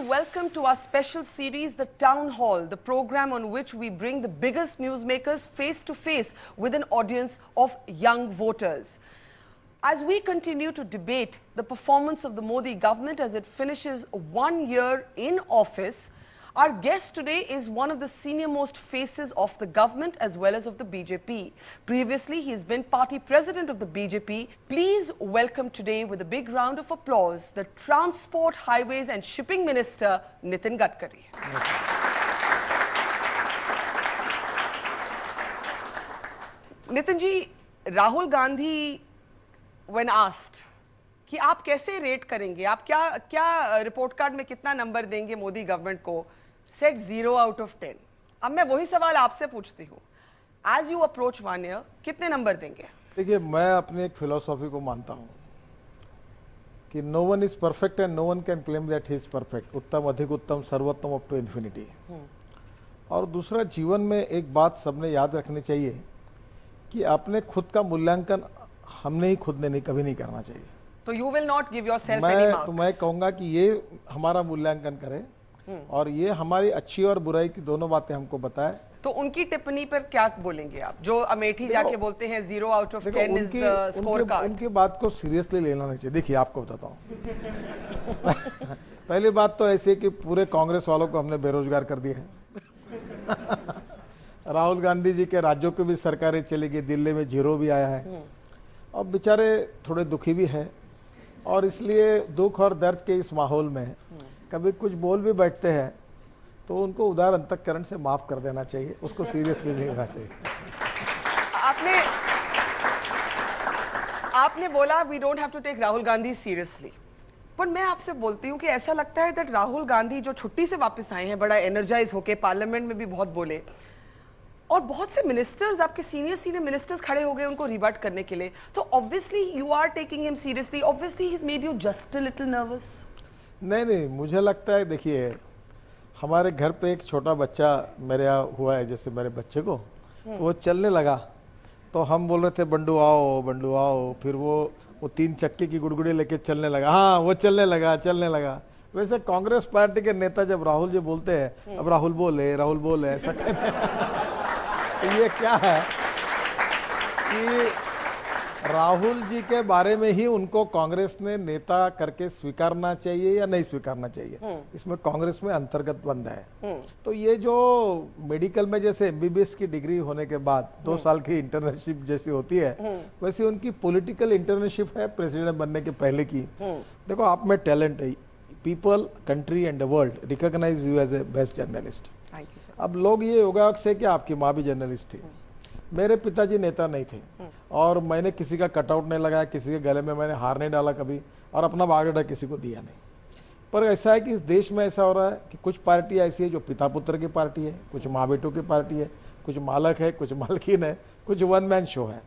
welcome to our special series, The Town Hall, the program on which we bring the biggest newsmakers face to face with an audience of young voters. As we continue to debate the performance of the Modi government as it finishes 1 year in office, our guest today is one of the senior-most faces of the government as well as of the BJP. Previously, he has been party president of the BJP. Please welcome today with a big round of applause the Transport, Highways and Shipping Minister, Nitin Gadkari. Nitin ji, Rahul Gandhi, when asked, कि आप कैसे rate करेंगे, आप क्या report card में कितना number देंगे Modi government को, सेट 0 out of 10. अब मैं वही सवाल आपसे पूछती हूँ, एज यू अप्रोच 1 year, कितने नंबर देंगे? देखिए, मैं अपनी एक फिलोसॉफी को मानता हूँ कि no one is perfect and no one can claim that he is perfect. उत्तम, अधिक उत्तम, सर्वोत्तम अप टू इन्फिनिटी. और दूसरा, जीवन में एक बात सबने याद रखनी चाहिए कि अपने खुद का मूल्यांकन हमने ही खुद ने कभी नहीं करना चाहिए. तो you will not give yourself any marks? मैं कहूंगा कि ये हमारा मूल्यांकन करे और ये हमारी अच्छी और बुराई की दोनों बातें हमको बताए. तो उनकी टिप्पणी पर क्या बोलेंगे आप, जो अमेठी जाके बोलते हैं 0 out of 10 is the score card? उनकी बात को सीरियसली लेना नहीं चाहिए. देखिए, आपको बताता हूँ. पहली बात तो ऐसी है कि पूरे कांग्रेस वालों को हमने बेरोजगार कर दिया है. राहुल गांधी जी के राज्यों की भी सरकारें चली गई, दिल्ली में 0 भी आया है. और बेचारे थोड़े दुखी भी हैं और इसलिए दुख और दर्द के इस माहौल में कभी कुछ बोल भी बैठते हैं तो उनको उदार अंतःकरण से माफ कर देना चाहिए, उसको सीरियसली नहीं लेना चाहिए. आपने बोला we don't have to take Rahul Gandhi seriously, पर मैं आपसे बोलती हूँ कि ऐसा लगता है दैट राहुल गांधी जो छुट्टी से वापस आए हैं, बड़ा एनर्जाइज होके पार्लियामेंट में भी बहुत बोले और बहुत से मिनिस्टर्स, आपके सीनियर मिनिस्टर्स खड़े हो गए उनको रिबट करने के लिए, तो obviously you are taking him seriously. Obviously he has made you just a little nervous. नहीं, मुझे लगता है, देखिए, हमारे घर पे एक छोटा बच्चा मेरे यहाँ हुआ है, जैसे मेरे बच्चे को, तो वो चलने लगा तो हम बोल रहे थे बंडू आओ, फिर वो 3 चक्के की गुड़गुड़ी लेके चलने लगा. हाँ, वो चलने लगा. वैसे कांग्रेस पार्टी के नेता जब राहुल जी बोलते हैं, अब राहुल बोले ऐसा कहते तो ये क्या है कि राहुल जी के बारे में ही उनको कांग्रेस ने नेता करके स्वीकारना चाहिए या नहीं स्वीकारना चाहिए, इसमें कांग्रेस में अंतर्गत बंद है. तो ये जो मेडिकल में जैसे MBBS की डिग्री होने के बाद 2 साल की इंटर्नशिप जैसी होती है, वैसे उनकी पॉलिटिकल इंटर्नशिप है प्रेसिडेंट बनने के पहले की. देखो, आप में टैलेंट है. People, country and the world recognise you as a best journalist. अब लोग ये होगा से कि आपकी माँ भी जर्नलिस्ट थी. मेरे पिताजी नेता नहीं थे और मैंने किसी का कटआउट नहीं लगाया, किसी के गले में मैंने हार नहीं डाला कभी और अपना बायोडाटा किसी को दिया नहीं. पर ऐसा है कि इस देश में ऐसा हो रहा है कि कुछ पार्टी ऐसी है जो पिता पुत्र की पार्टी है, कुछ माँ बेटों की पार्टी है, कुछ मालक है, कुछ मालकिन है, कुछ 1 मैन शो है.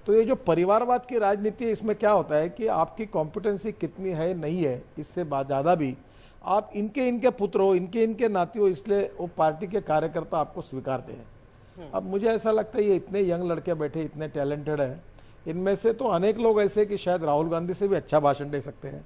तो ये जो परिवारवाद की राजनीति है, इसमें क्या होता है कि आपकी कॉम्पिटेंसी कितनी है नहीं है, इससे ज़्यादा भी आप इनके पुत्र हो, इनके नाती हो, इसलिए वो पार्टी के कार्यकर्ता आपको स्वीकारते हैं. अब मुझे ऐसा लगता है ये इतने यंग लड़के बैठे, इतने टैलेंटेड हैं, इनमें से तो अनेक लोग ऐसे कि शायद राहुल गांधी से भी अच्छा भाषण दे सकते हैं,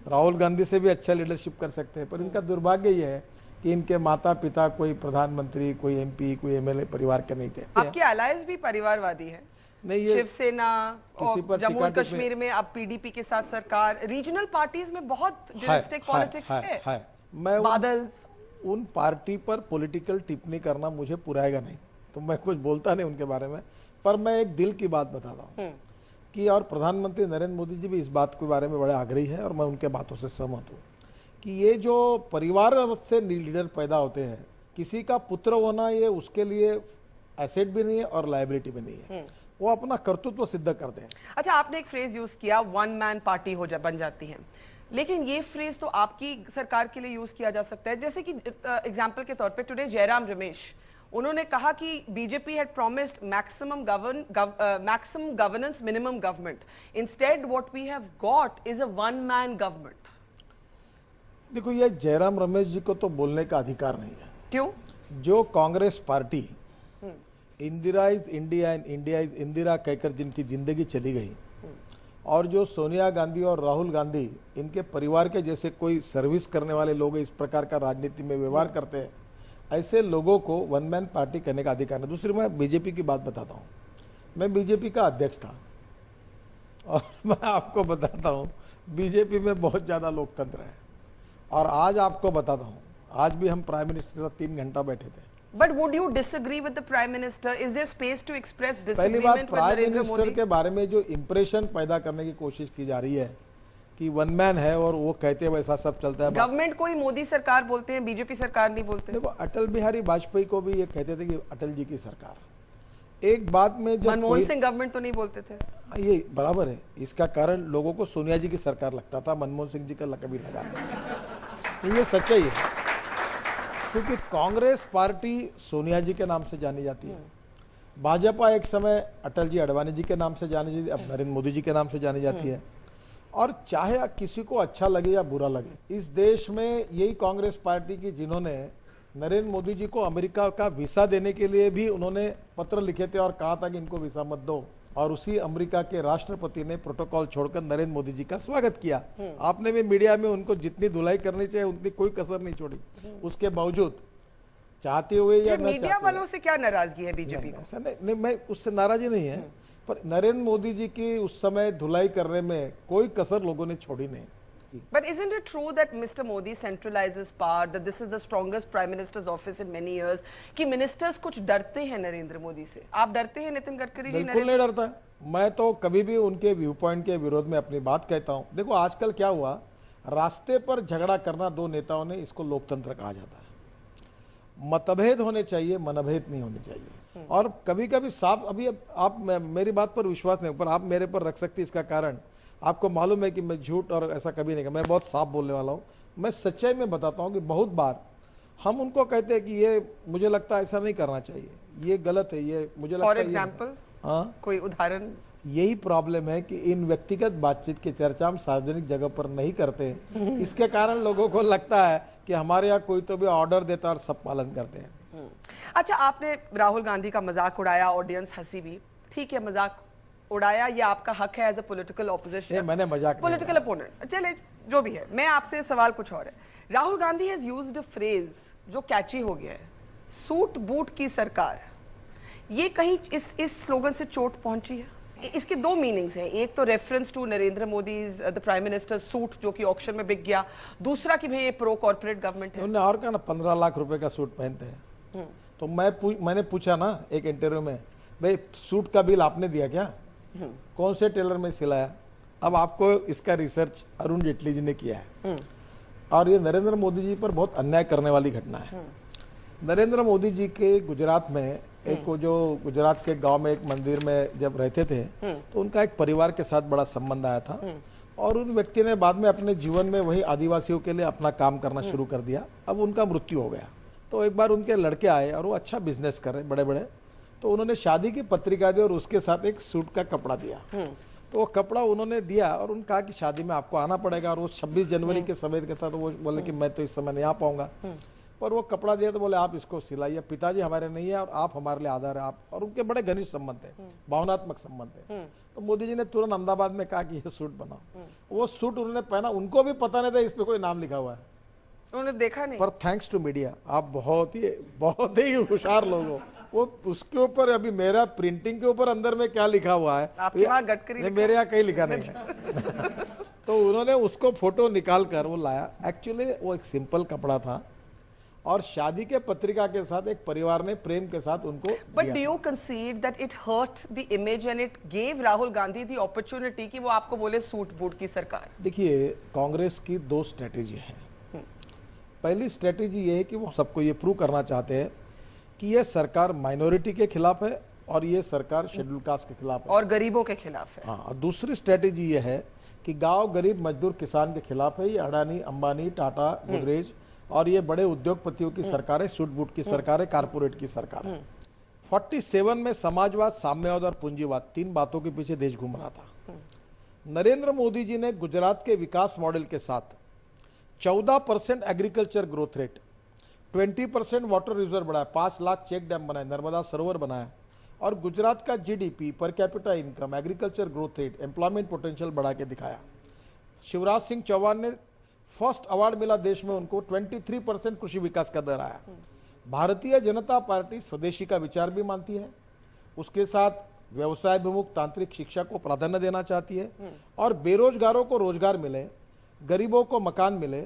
राहुल गांधी से भी अच्छा लीडरशिप कर सकते हैं. पर इनका दुर्भाग्य ये है कि इनके माता पिता कोई प्रधानमंत्री, कोई MP, कोई MLA परिवार के नहीं थे. आपके अलायंस भी परिवारवादी है? नहीं, ये शिवसेना और जम्मू और कश्मीर में अब PDP के साथ सरकार, रीजनल पार्टीज में बहुत डिस्ट्रिक्ट पॉलिटिक्स है. मैं बादल्स, उन पार्टी पर पॉलिटिकल टिप्पणी करना मुझे पुराएगा नहीं, तो मैं कुछ बोलता नहीं उनके बारे में. पर मैं एक दिल की बात बताता हूँ कि और प्रधानमंत्री नरेंद्र मोदी जी भी इस बात के बारे में बड़े आग्रही है और मैं उनके बातों से सहमत हूँ कि ये जो परिवार से लीडर पैदा होते हैं, किसी का पुत्र होना ये उसके लिए एसेट भी नहीं है और लायबिलिटी भी नहीं है. वो अपना कर्तृत्व सिद्ध करते हैं. अच्छा, आपने एक फ्रेज यूज किया 1 मैन पार्टी बन जाती है, लेकिन ये फ्रेज तो आपकी सरकार के लिए यूज किया जा सकता है. जैसे कि एग्जांपल के तौर पे टुडे जयराम रमेश, उन्होंने कहा कि BJP had promised maximum governance, minimum government. Instead what we have got is a 1 man government. देखो, ये जयराम रमेश जी को तो बोलने का अधिकार नहीं है. क्यों? जो Congress party Indira is India and India is Indira कहकर जिनकी जिंदगी चली गई, और जो सोनिया गांधी और राहुल गांधी इनके परिवार के जैसे कोई सर्विस करने वाले लोग इस प्रकार का राजनीति में व्यवहार करते हैं, ऐसे लोगों को वन मैन पार्टी करने का अधिकार है। दूसरी मैं बीजेपी की बात बताता हूँ। मैं बीजेपी का अध्यक्ष था और मैं आपको बताता हूँ बीजेपी में बहुत ज़्यादा लोकतंत्र है। और आज आपको बताता हूँ, आज भी हम प्राइम मिनिस्टर के साथ 3 घंटा बैठे थे। But would you disagree with the Prime Minister? Is there space to express पहली बात, disagreement with prime Narendra minister Modi? के बारे में जो इम्प्रेशन पैदा करने की कोशिश की जा रही है कि वन मैन है और वो कहते हैं वैसा सब चलता है। गवर्नमेंट को ही मोदी सरकार बोलते हैं, बीजेपी सरकार नहीं बोलते। देखो, अटल बिहारी वाजपेयी को भी ये कहते थे कि अटल जी की सरकार। एक बात में जब मनमोहन सिंह गवर्नमेंट तो नहीं बोलते थे। ये बराबर है, इसका कारण लोगों को सोनिया जी की सरकार लगता था, मनमोहन सिंह जी का कभी लगा नहीं। ये सच्चाई है, क्योंकि कांग्रेस पार्टी सोनिया जी के नाम से जानी जाती है, भाजपा एक समय अटल जी अडवाणी जी के नाम से जानी जाती है, अब नरेंद्र मोदी जी के नाम से जानी जाती है। और चाहे किसी को अच्छा लगे या बुरा लगे, इस देश में यही कांग्रेस पार्टी की जिन्होंने नरेंद्र मोदी जी को अमेरिका का वीसा देने के लिए भी उन्होंने पत्र लिखे थे और कहा था कि इनको वीसा मत दो, और उसी अमेरिका के राष्ट्रपति ने प्रोटोकॉल छोड़कर नरेंद्र मोदी जी का स्वागत किया। आपने भी मीडिया में उनको जितनी धुलाई करनी चाहिए उतनी कोई कसर नहीं छोड़ी। उसके बावजूद चाहते हुए या न मीडिया चाहते वालों से क्या नाराजगी है बीजेपी नहीं, को? ऐसा नहीं, मैं उससे नाराजी नहीं है, पर नरेंद्र मोदी जी की उस समय धुलाई करने में कोई कसर लोगों ने छोड़ी नहीं। But isn't it true that Mr. Modi centralizes power, that this is the strongest Prime Minister's office in many years, कि ministers कुछ डरते हैं नरेंद्र मोदी से? आप डरते हैं नितिन गडकरी जी? बिल्कुल नहीं डरता। मैं तो कभी भी उनके व्यू पॉइंट के विरोध में अपनी बात कहता हूं। देखो, आजकल क्या हुआ, रास्ते पर झगड़ा करना दो नेताओं ने, इसको लोकतंत्र कहा जाता है। मतभेद होने चाहिए, मनभेद नहीं होने चाहिए। और कभी कभी साफ, अभी आप मेरी बात पर विश्वास नहीं, पर आप मेरे पर रख सकती, इसका कारण आपको मालूम है कि मैं झूठ और ऐसा कभी नहीं, मैं बहुत साफ बोलने वाला हूँ। मैं सच्चाई में बताता हूँ कि बहुत बार हम उनको कहते हैं कि ये मुझे लगता है ऐसा नहीं करना चाहिए, ये गलत है, ये मुझे लगता है। फॉर एग्जाम्पल, हाँ, कोई उदाहरण? यही प्रॉब्लम है कि इन व्यक्तिगत बातचीत की चर्चा हम सार्वजनिक जगह पर नहीं करते। इसके कारण लोगों को लगता है कि हमारे यहाँ कोई तो भी ऑर्डर देता है और सब पालन करते हैं। अच्छा, आपने राहुल गांधी का मजाक उड़ाया, ऑडियंस हंसी भी, ठीक है, मजाक उड़ाया, ये आपका हक है एज अ पॉलिटिकल ऑपोजिशन, मैंने मजाक पॉलिटिकल अपोनेंट, चले जो भी है। मैं आपसे सवाल कुछ और है। Rahul Gandhi has used a phrase जो कैची हो गया है, सूट बूट की सरकार। ये कहीं इस स्लोगन से चोट पहुंची है? इसके दो मीनिंग्स हैं, एक तो reference to Narendra Modi the prime minister suit जो कि ऑक्शन में बिक गया, दूसरा कि भाई ये प्रो कॉर्पोरेट गवर्नमेंट है। उन्होंने और कहा ना 15 लाख रुपए का सूट पहनते हैं। तो मैंने पूछा ना एक इंटरव्यू में, भाई सूट का बिल आपने दिया क्या? कौन से टेलर में सिलाया? अब आपको इसका रिसर्च अरुण जेटली जी ने किया है। और ये नरेंद्र मोदी जी पर बहुत अन्याय करने वाली घटना है। नरेंद्र मोदी जी के गुजरात में एक वो जो गुजरात के गांव में एक मंदिर में जब रहते थे, तो उनका एक परिवार के साथ बड़ा संबंध आया था, और उन व्यक्ति ने बाद में अपने जीवन में वही आदिवासियों के लिए अपना काम करना शुरू कर दिया। अब उनका मृत्यु हो गया, तो एक बार उनके लड़के आए और वो अच्छा बिजनेस कर रहे बड़े बड़े, तो उन्होंने शादी की पत्रिका दी और उसके साथ एक सूट का कपड़ा दिया। तो वो कपड़ा उन्होंने दिया और उन्होंने कहा कि शादी में आपको आना पड़ेगा, और वो 26 जनवरी के समय का था, तो वो बोले कि मैं तो इस समय नहीं आ पाऊंगा। पर वो कपड़ा दिया तो बोले आप इसको सिलाइए, पिताजी हमारे नहीं है और आप हमारे लिए आधार है। आप और उनके बड़े घनिष्ठ संबंध थे, भावनात्मक संबंध थे। तो मोदी जी ने तुरंत अहमदाबाद में कहा कि ये सूट बनाओ। वो सूट उन्होंने पहना, उनको भी पता नहीं था इस पे कोई नाम लिखा हुआ है, उन्होंने देखा नहीं। पर थैंक्स टू मीडिया, आप बहुत ही होशियार लोग हो। वो उसके ऊपर अभी मेरा प्रिंटिंग के ऊपर अंदर में क्या लिखा हुआ है, आपके वहाँ गडकरी मेरे यहाँ कहीं लिखा नहीं है। तो उन्होंने उसको फोटो निकाल कर वो लाया। एक्चुअली वो एक सिंपल कपड़ा था, और शादी के पत्रिका के साथ एक परिवार ने प्रेम के साथ उनको But do you concede that it hurt the image and it gave Rahul Gandhi the opportunity कि वो आपको बोले सूट बूट की सरकार? देखिए, कांग्रेस की दो स्ट्रेटेजी है। पहली स्ट्रेटेजी ये है कि वो सबको ये प्रूव करना चाहते हैं कि ये सरकार माइनॉरिटी के खिलाफ है और ये सरकार शेड्यूल कास्ट के खिलाफ है और गरीबों के खिलाफ है। हाँ, और दूसरी स्ट्रेटेजी ये है कि गांव गरीब मजदूर किसान के खिलाफ है। ये अडानी, अंबानी, टाटा, गोदरेज और ये बड़े उद्योगपतियों की सरकार है, सूट बूट की सरकार है, कारपोरेट की सरकार है। 47 में समाजवाद, साम्यवाद और पूंजीवाद, तीन बातों के पीछे देश घूम रहा था। नरेंद्र मोदी जी ने गुजरात के विकास मॉडल के साथ 14% agriculture growth rate, 20% water reserve बढ़ाया, 5 लाख चेक डैम बनाए, नर्मदा सरोवर बनाया, और गुजरात का GDP, per capita income, agriculture growth rate, employment potential बढ़ा के दिखाया। शिवराज सिंह चौहान ने फर्स्ट अवार्ड मिला देश में उनको, 23% कृषि विकास का दर आया। भारतीय जनता पार्टी स्वदेशी का विचार भी मानती है, उसके साथ व्यवसाय विमुख तांत्रिक शिक्षा को प्राधान्य देना चाहती है और बेरोजगारों को रोजगार मिले, गरीबों को मकान मिले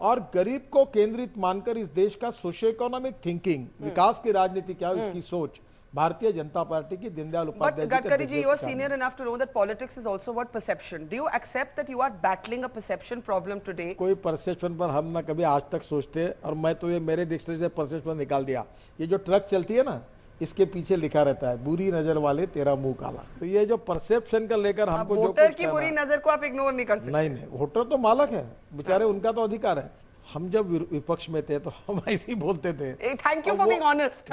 और गरीब को केंद्रित मानकर इस देश का सोशियो इकोनॉमिक थिंकिंग, विकास की राजनीति क्या है इसकी सोच भारतीय जनता पार्टी की Deendayal But Upadhyay Gadkari ji, you are ji senior enough to know that politics is also about perception. Do you accept that you are battling a perception problem today? कोई परसेप्शन पर हम ना कभी आज तक सोचते, और मैं तो ये मेरे डिक्शनरी से परसेप्शन निकाल दिया। ये जो ट्रक चलती है ना, इसके पीछे लिखा रहता है बुरी नजर वाले तेरा मुंह काला। तो ये जो परसेप्शन का लेकर हमको जो वोटर कुछ की बुरी नजर को आप इग्नोर नहीं कर सकते। नहीं, वोटर तो मालक है बेचारे, उनका तो अधिकार है। हम जब विपक्ष में थे तो हम ऐसे ही बोलते थे। Thank you for being honest.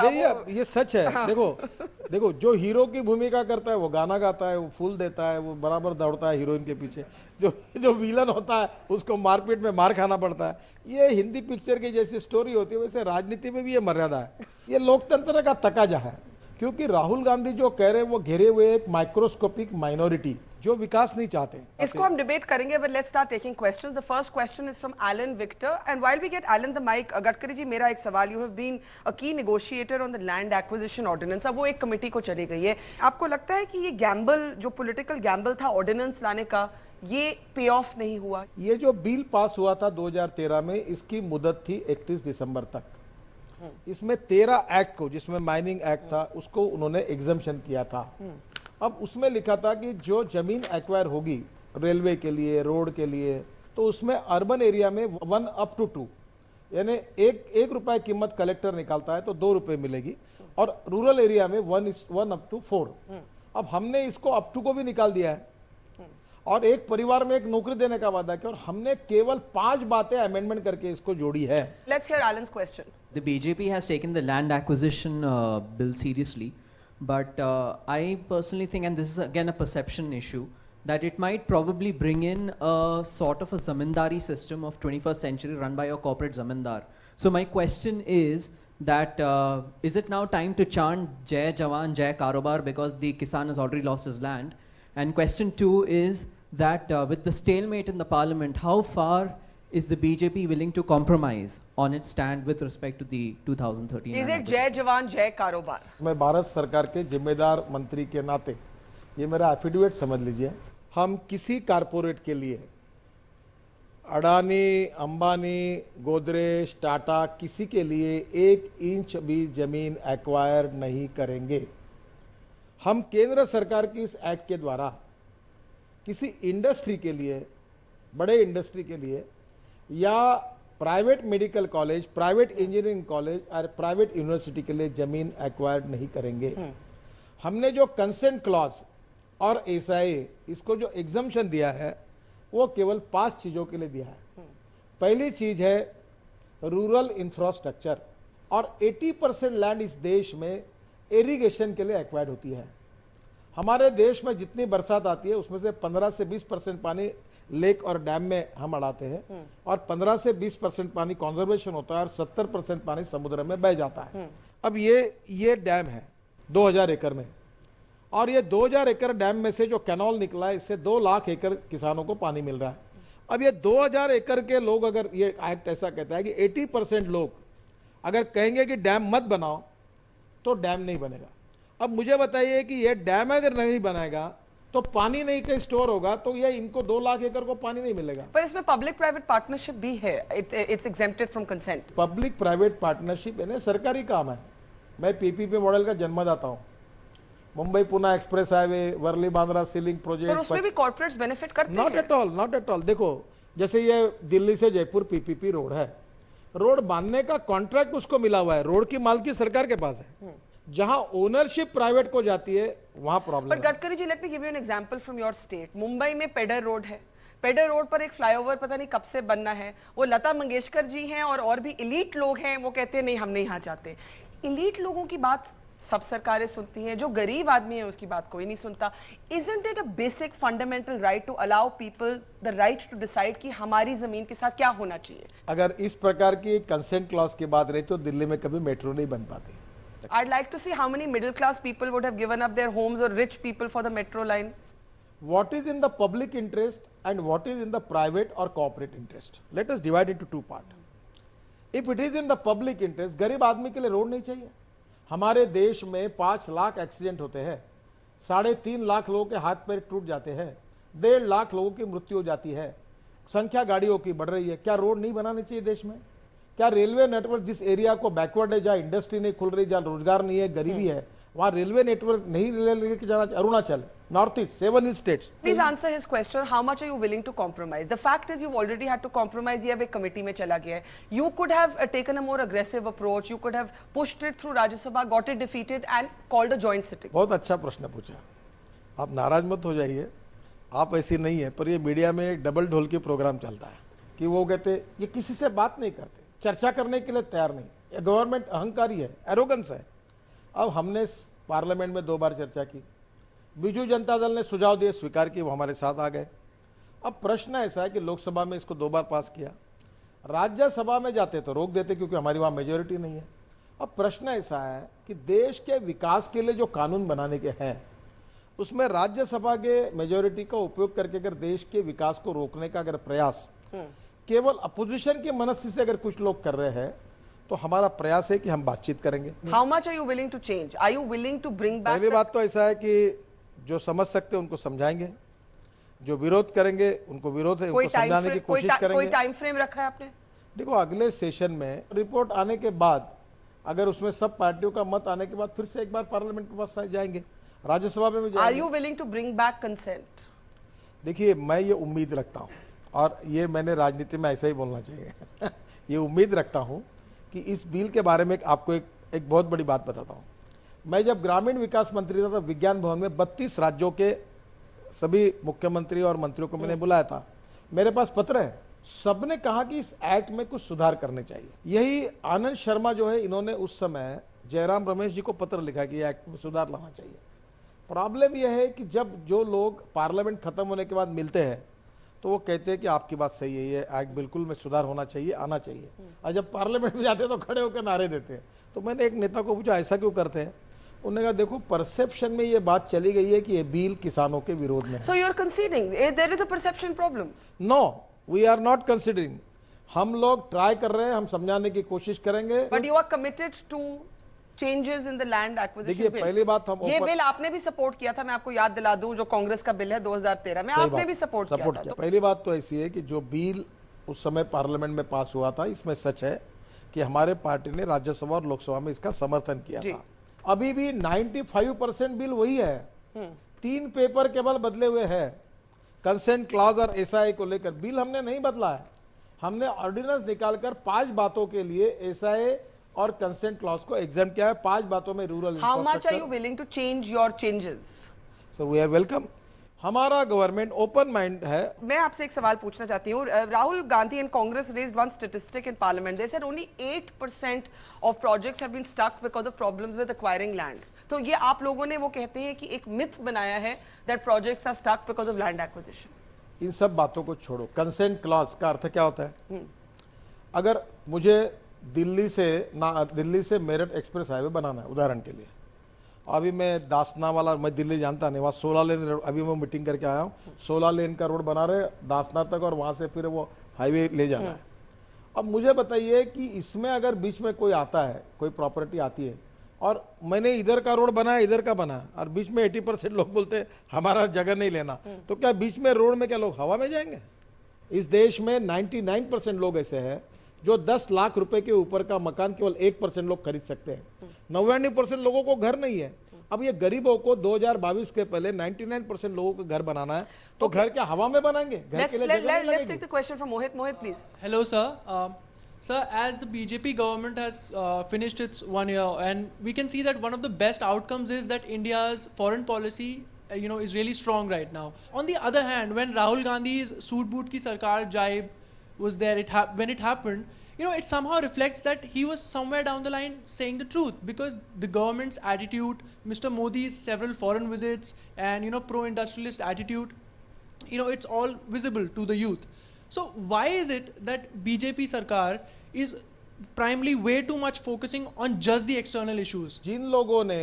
ये सच है। देखो जो हीरो की भूमिका करता है वो गाना गाता है, वो फूल देता है, वो बराबर दौड़ता है हीरोइन के पीछे। जो विलन होता है उसको मारपीट में मार खाना पड़ता है। ये हिंदी पिक्चर की जैसी स्टोरी होती है, वैसे राजनीति में भी ये मर्यादा है। ये लोकतंत्र का तकाजा है, क्योंकि राहुल गांधी जो कह रहे हैं वो घिरे हुए एक माइक्रोस्कोपिक माइनॉरिटी जो विकास नहीं चाहते। इसको हम डिबेट करेंगे, but let's start taking questions. The first question is from Alan Victor, and while we get Alan the mic, Gadkari ji, मेरा एक सवाल, you have been a key negotiator on the land acquisition ordinance. अब वो एक committee को चली गई है। आपको लगता है कि ये गैम्बल, जो पॉलिटिकल गैम्बल था ऑर्डिनेंस लाने का, ये पे ऑफ नहीं हुआ? ये जो बिल पास हुआ था 2013 में, इसकी मुदत थी 31 दिसंबर तक। इसमें 13 एक्ट को, जिसमें माइनिंग एक्ट था, उसको उन्होंने एग्जम्पशन किया था। अब उसमें लिखा था कि जो जमीन एक्वायर होगी रेलवे के लिए, रोड के लिए, तो उसमें अर्बन एरिया में 1 up to 2, यानी एक रुपए कीमत कलेक्टर निकालता है तो 2 रुपए मिलेगी, और रूरल एरिया में 1 up to 4। अब हमने इसको अप टू को भी निकाल दिया है और एक परिवार में एक नौकरी देने का वादा किया, और हमने केवल 5 बातें अमेंडमेंट करके इसको जोड़ी है। Let's hear Alan's question. The BJP has taken the land acquisition bill seriously, but I personally think, and this is again a perception issue, that it might probably bring in a sort of a zamindari system of 21st century run by a corporate zamindar. So my question is that is it now time to chant Jai Jawan, Jai Karobar, because the Kisan has already lost his land? And question 2 is that with the stalemate in the parliament, how far is the BJP willing to compromise on its stand with respect to the 2013? Is it Jai Jawan, Jai Karobar? मैं भारत सरकार के जिम्मेदार मंत्री के नाते, ये मेरा affidavit समझ लीजिए, हम किसी कारपोरेट के लिए अडानी, अंबानी, गोदरेज, टाटा, किसी के लिए 1 इंच भी जमीन एक्वायर नहीं करेंगे। हम केंद्र सरकार की इस एक्ट के द्वारा किसी इंडस्ट्री के लिए, बड़े इंडस्ट्री के लिए, या private medical college, private engineering college और प्राइवेट यूनिवर्सिटी के लिए जमीन एक्वायर नहीं करेंगे। हमने जो कंसेंट क्लॉज और एसआई, इसको जो एग्जम्पशन दिया है, वो केवल 5 चीजों के लिए दिया है। पहली चीज है रूरल इंफ्रास्ट्रक्चर, और 80% लैंड इस देश में इरिगेशन के लिए एक्वायर्ड होती है। हमारे देश में जितनी बरसात आती है उसमें से 15 से 20% पानी लेक और डैम में हम अड़ाते हैं, और 15 से 20% पानी कंजर्वेशन होता है, और 70% पानी समुद्र में बह जाता है। अब ये डैम है 2000 एकड़ में, और ये 2000 एकड़ डैम में से जो कैनाल निकला है, इससे 2 लाख एकड़ किसानों को पानी मिल रहा है। अब ये 2000 एकड़ के लोग, अगर ये एक्ट ऐसा कहता है कि 80% लोग अगर कहेंगे कि डैम मत बनाओ, तो डैम नहीं बनेगा। अब मुझे बताइए कि ये डैम अगर नहीं बनाएगा तो पानी नहीं कहीं स्टोर होगा, तो ये इनको 2 लाख एकड़ को पानी नहीं मिलेगा। पर इसमें पब्लिक प्राइवेट पार्टनरशिप भी है, it's exempted from consent. Public private partnership यानी सरकारी काम है। मैं पीपीपी मॉडल का जन्मदाता हूँ। Mumbai Pune express highway, Worli Bandra sea link project, पर उसमें भी कॉर्पोरेट्स बेनिफिट करते हैं। Not at all. देखो, जैसे ये दिल्ली से जयपुर पीपीपी रोड है, रोड बांधने का कॉन्ट्रैक्ट उसको मिला हुआ है, रोड की मालकी सरकार के पास है। जहां ओनरशिप प्राइवेट को जाती है वहां प्रॉब्लम है। पर Gadkari ji, let me give you an example from your state. Mumbai में पेडर रोड है, पेडर रोड पर एक फ्लाईओवर पता नहीं कब से बनना है। वो लता मंगेशकर जी हैं और भी इलीट लोग हैं, वो कहते हैं नहीं हम नहीं यहाँ चाहते। इलीट लोगों की बात सब सरकारें सुनती हैं, जो गरीब आदमी है उसकी बात कोई नहीं सुनता। Isn't it a basic fundamental right to allow people the right to decide कि हमारी जमीन के साथ क्या होना चाहिए? अगर इस प्रकार की कंसेंट क्लॉज की बात रही तो दिल्ली में कभी मेट्रो नहीं बन पाती। I'd like to see how many middle class people would have given up their homes or rich people for the metro line. What is in the public interest and what is in the private or corporate interest? Let us divide into two parts. If it is in the public interest, गरीब आदमी के लिए road नहीं चाहिए. हमारे देश में 5 lakh accident होते हैं, 3.5 लाख लोगों के हाथ पैर टूट जाते हैं, 1.5 लाख लोगों की मृत्यु हो जाती है, संख्या गाड़ियों की बढ़ रही है. क्या रोड नहीं बनाने चाहिए देश में? क्या रेलवे नेटवर्क जिस एरिया को बैकवर्ड है, जहाँ इंडस्ट्री नहीं खुल रही, जहाँ रोजगार नहीं है, गरीबी है, वहाँ रेलवे नेटवर्क नहीं लेके जाना चाहिए? Arunachal, north east, 7 states. Please answer his question. How much are you willing to compromise? The fact is you've already had to compromise. ये अब एक कमेटी में चला गया है. You could have taken a more aggressive approach. You could have pushed it through Rajya Sabha, got it defeated and called a joint sitting. बहुत अच्छा प्रश्न पूछा. आप नाराज मत हो जाइए, आप ऐसी नहीं है, पर ये मीडिया में एक डबल ढोल की प्रोग्राम चलता है कि वो कहते ये किसी से बात नहीं करते, चर्चा करने के लिए तैयार नहीं. ये गवर्नमेंट अहंकारी है, एरोगेंस है. अब हमने पार्लियामेंट में 2 बार चर्चा की, बीजू जनता दल ने सुझाव दिए, स्वीकार किए, वो हमारे साथ आ गए. अब प्रश्न ऐसा है कि लोकसभा में इसको 2 बार पास किया, राज्यसभा में जाते तो रोक देते क्योंकि हमारी वहाँ मेजोरिटी नहीं है. अब प्रश्न ऐसा है कि देश के विकास के लिए जो कानून बनाने के हैं उसमें राज्यसभा के मेजोरिटी का उपयोग करके अगर देश के विकास को रोकने का अगर प्रयास केवल अपोजिशन की मनस्वी से अगर कुछ लोग कर रहे हैं तो हमारा प्रयास है कि हम बातचीत करेंगे. How much are you willing to change? Are you willing to bring back? पहली बात तो ऐसा है कि जो समझ सकते हैं उनको समझाएंगे, जो विरोध करेंगे उनको विरोध है, उनको समझाने की कोशिश करेंगे. कोई टाइम फ्रेम रखा है आपने? देखो, अगले सेशन में रिपोर्ट आने के बाद अगर उसमें सब पार्टियों का मत आने के बाद फिर से एक बार पार्लियामेंट के पास जाएंगे, राज्यसभा में भी जाएंगे. Are you willing to bring back consent? देखिए, मैं ये उम्मीद रखता हूँ और ये मैंने राजनीति में ऐसा ही बोलना चाहिए ये उम्मीद रखता हूँ कि इस बिल के बारे में आपको एक बहुत बड़ी बात बताता हूँ. मैं जब ग्रामीण विकास मंत्री था तो विज्ञान भवन में 32 राज्यों के सभी मुख्यमंत्री और मंत्रियों को मैंने बुलाया था. मेरे पास पत्र है, सबने कहा कि इस एक्ट में कुछ सुधार करने चाहिए. यही आनंद शर्मा जो है, इन्होंने उस समय जयराम रमेश जी को पत्र लिखा कि एक्ट में सुधार लाना चाहिए. प्रॉब्लम यह है कि जब जो लोग पार्लियामेंट खत्म होने के बाद मिलते हैं तो वो कहते हैं कि आपकी बात सही है, ये एक्ट बिल्कुल में सुधार होना चाहिए, आना चाहिए, और जब पार्लियामेंट में जाते हैं तो खड़े होकर नारे देते हैं. तो मैंने एक नेता को पूछा ऐसा क्यों करते हैं. उन्होंने कहा देखो, परसेप्शन में ये बात चली गई है कि ये बिल किसानों के विरोध में है. So you are conceding there is a perception problem? No, we are not considering. हम लोग ट्राई कर रहे हैं, हम समझाने की कोशिश करेंगे. But you are committed to changes in the land acquisition देखिए, bill. पहली बात हम ये बिल आपने भी सपोर्ट किया था, मैं आपको याद दिला दूं, जो कांग्रेस का बिल है 2013 में, आपने भी सपोर्ट किया था. तो पहली बात तो ऐसी है कि जो बिल उस समय पार्लियामेंट में पास हुआ था, इसमें सच है कि हमारे पार्टी ने राज्यसभा और लोकसभा में इसका समर्थन किया था. अभी भी 95% बिल वही है, 3 पेपर केवल बदले हुए हैं. कंसेंट क्लॉज और एसआई को लेकर बिल हमने नहीं बदला है. हमने ऑर्डिनेंस निकालकर 5 बातों के लिए एसआई और कंसेंट क्लॉज को एग्जाम किया है. 5 बातों में rural How much are you willing to change your changes? So we are welcome. हमारा गवर्नमेंट ओपन माइंड है. मैं आपसे एक सवाल पूछना चाहती हूँ. Rahul Gandhi and Congress raised one statistic in Parliament. They said only 8% of projects have been stuck because of problems with acquiring land. तो ये आप लोगों ने वो कहते हैं कि एक मिथ बनाया है that projects are stuck because of land acquisition. इन सब बातों को छोड़ो. कंसेंट क्लॉज का अर्थ क्या होता है? अगर मुझे दिल्ली से मेरठ एक्सप्रेस हाईवे बनाना है, उदाहरण के लिए, अभी मैं दासना वाला, मैं दिल्ली जानता नहीं, वहाँ 16 लेन रोड, अभी मैं मीटिंग करके आया हूँ, 16 लेन का रोड बना रहे दासना तक और वहाँ से फिर वो हाईवे ले जाना है. अब मुझे बताइए कि इसमें अगर बीच में कोई आता है, कोई प्रॉपर्टी आती है और मैंने इधर का रोड बनाया, इधर का बनाया, और बीच में 80% लोग बोलते हैं हमारा जगह नहीं लेना, तो क्या बीच में रोड में क्या लोग हवा में जाएंगे? इस देश में 99% लोग ऐसे हैं जो 10 लाख रुपए के ऊपर का मकान केवल 1% लोग खरीद सकते हैं. 99% लोगों को घर नहीं है. अब ये गरीबों को 2022 के पहले 99% लोगों को घर बनाना है, तो घर क्या हवा में बनाएंगे? घर के लिए जगह नहीं Let's take the question from Mohit. Mohit, please. Hello, sir. Sir, as the BJP government has finished its 1 year, and we can see that one of the best outcomes is that India's foreign policy, is really strong right now. On the other hand, when Rahul Gandhi's Soot Boot Ki Sarkar jibe was there, when it happened, it somehow reflects that he was somewhere down the line saying the truth, because the government's attitude, Mr. Modi's several foreign visits, and pro-industrialist attitude, it's all visible to the youth. So why is it that BJP Sarkar is primarily way too much focusing on just the external issues. जिन लोगों ने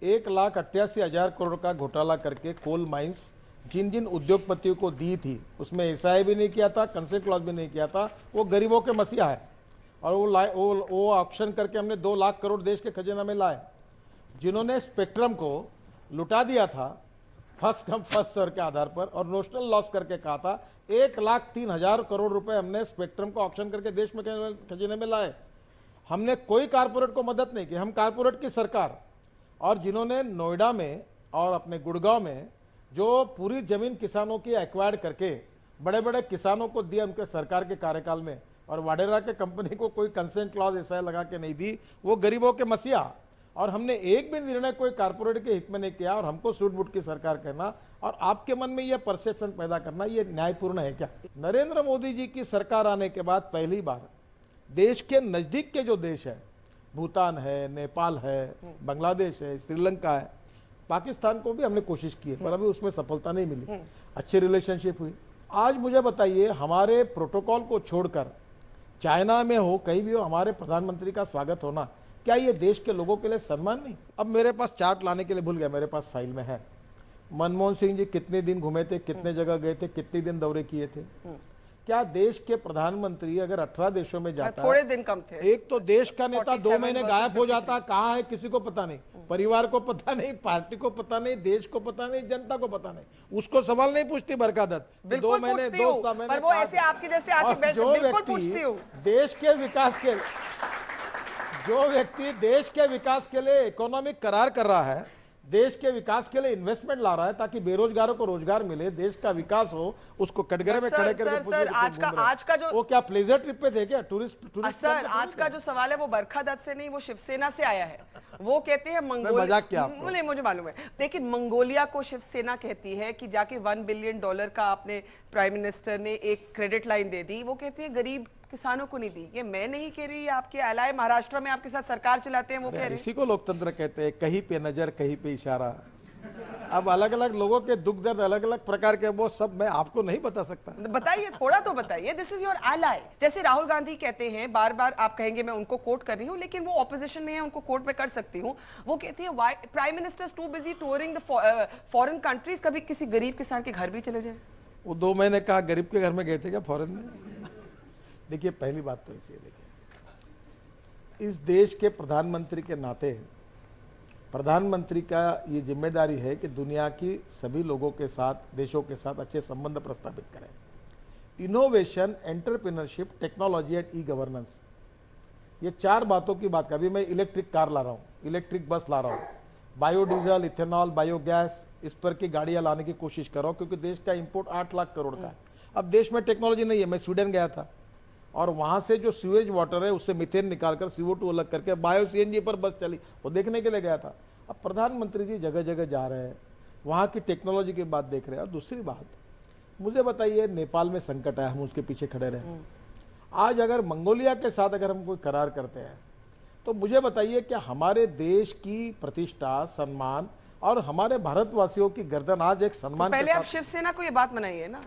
1,88,000 करोड़ का घोटाला करके coal mines जिन जिन उद्योगपतियों को दी थी, उसमें SI भी नहीं किया था, कंसेंट क्लॉज भी नहीं किया था, वो गरीबों के मसीहा है। और वो ऑक्शन करके हमने 2 लाख करोड़ देश के खजाना में लाए। जिन्होंने स्पेक्ट्रम को लुटा दिया था फर्स्ट कम फर्स्ट सर्व के आधार पर और नोशनल लॉस करके कहा था, 1,03,000 करोड़ रुपए हमने स्पेक्ट्रम को ऑक्शन करके देश में खजाने में लाए। हमने कोई कारपोरेट को मदद नहीं की, हम कारपोरेट की सरकार। और जिन्होंने नोएडा में और अपने गुड़गांव में जो पूरी जमीन किसानों की एक्वायर्ड करके बड़े बड़े किसानों को दिया उनके सरकार के कार्यकाल में, और वाडेरा के कंपनी को कोई कंसेंट क्लॉज ऐसा लगा के नहीं दी, वो गरीबों के मसीहा। और हमने एक भी निर्णय कोई कारपोरेट के हित में नहीं किया, और हमको सूट बूट की सरकार कहना और आपके मन में यह परसेप्शन पैदा करना, ये न्यायपूर्ण है क्या? नरेंद्र मोदी जी की सरकार आने के बाद पहली बार देश के नजदीक के जो देश है, भूटान है, नेपाल है, बांग्लादेश है, श्रीलंका है, पाकिस्तान को भी हमने कोशिश की है, पर अभी उसमें सफलता नहीं मिली। अच्छी रिलेशनशिप हुई। आज मुझे बताइए, हमारे प्रोटोकॉल को छोड़कर चाइना में हो, कहीं भी हो, हमारे प्रधानमंत्री का स्वागत होना, क्या ये देश के लोगों के लिए सम्मान नहीं? अब मेरे पास चार्ट लाने के लिए भूल गया, मेरे पास फाइल में है। मनमोहन सिंह जी कितने दिन घूमे थे, कितने जगह गए थे, कितने दिन दौरे किए थे? क्या देश के प्रधानमंत्री अगर 18 देशों में जाता, थोड़े दिन कम थे, एक तो देश का नेता 2 महीने गायब हो जाता, कहाँ है किसी को पता नहीं, परिवार को पता नहीं, पार्टी को पता नहीं, देश को पता नहीं, जनता को पता नहीं, उसको सवाल नहीं पूछती बरकत। 2 महीने 2 महीने, पर वो ऐसे आपके जैसे आके जो बिल्कुल पूछती हूँ। देश के विकास के, जो व्यक्ति देश के विकास के लिए इकोनॉमिक करार कर रहा है, देश के विकास के लिए इन्वेस्टमेंट ला रहा है ताकि बेरोजगारों को रोजगार मिले, देश का विकास हो, उसको कटघरे में खड़े करके सर, आज का जो वो क्या प्लेजर ट्रिप पे थे क्या? टूरिस्ट सर, आज का जो सवाल है वो बरखा दत्त से नहीं, वो शिवसेना से आया है। वो कहते हैं मजाक किया आपको? नहीं, मुझे मालूम है, लेकिन मंगोलिया को शिवसेना कहती है कि जाके $1 बिलियन का आपने प्राइम मिनिस्टर ने एक क्रेडिट लाइन दे दी। वो कहती है गरीब किसानों को नहीं दी। ये मैं नहीं कह रही, आपके एलाय महाराष्ट्र में आपके साथ सरकार चलाते हैं वो कह रहे हैं। इसी को लोकतंत्र कहते हैं, कहीं पे नजर कहीं पे इशारा। अब अलग अलग लोगों के दुख दर्द अलग अलग प्रकार के, वो सब मैं आपको नहीं बता सकता। बताइए, थोड़ा तो बताइए। This is your ally. जैसे राहुल गांधी कहते हैं, बार बार आप कहेंगे मैं उनको कोट कर रही हूँ, लेकिन वो ऑपोजिशन में है, उनको कोट में कर सकती हूँ। वो कहती है prime minister too busy touring the foreign countries, कभी किसी गरीब किसान के घर भी चले जाए। वो 2 महीने कहा गरीब के घर में गए थे क्या फॉरेन में? देखिए, पहली बात तो ऐसी है, देखिए, इस देश के प्रधानमंत्री के नाते प्रधानमंत्री का ये जिम्मेदारी है कि दुनिया की सभी लोगों के साथ, देशों के साथ अच्छे संबंध प्रस्तावित करें। Innovation, entrepreneurship, technology and e governance, ये 4 बातों की बात कर। अभी मैं इलेक्ट्रिक कार ला रहा हूँ, इलेक्ट्रिक बस ला रहा हूँ, बायोडीजल, इथेनॉल, बायोगैस, इस पर की गाड़ियां लाने की कोशिश कर रहा हूँ, क्योंकि देश का इंपोर्ट 8 लाख करोड़ का है। अब देश में टेक्नोलॉजी नहीं है। मैं स्वीडन गया था और वहां से जो सीवेज वाटर है उससे मीथेन निकालकर CO2 अलग करके बायो CNG पर बस चली, वो देखने के लिए गया था। अब प्रधानमंत्री जी जगह जगह जा रहे हैं, वहां की टेक्नोलॉजी की बात देख रहे हैं। और दूसरी बात, मुझे बताइए, नेपाल में संकट आया, हम उसके पीछे खड़े रहे। आज अगर मंगोलिया के साथ अगर हम कोई करार करते हैं, तो मुझे बताइए कि हमारे देश की प्रतिष्ठा, सम्मान और हमारे भारतवासियों की गर्दन आज एक सम्मान पहले के आप साथ। शिवसेना को ये बात मनाइए ना।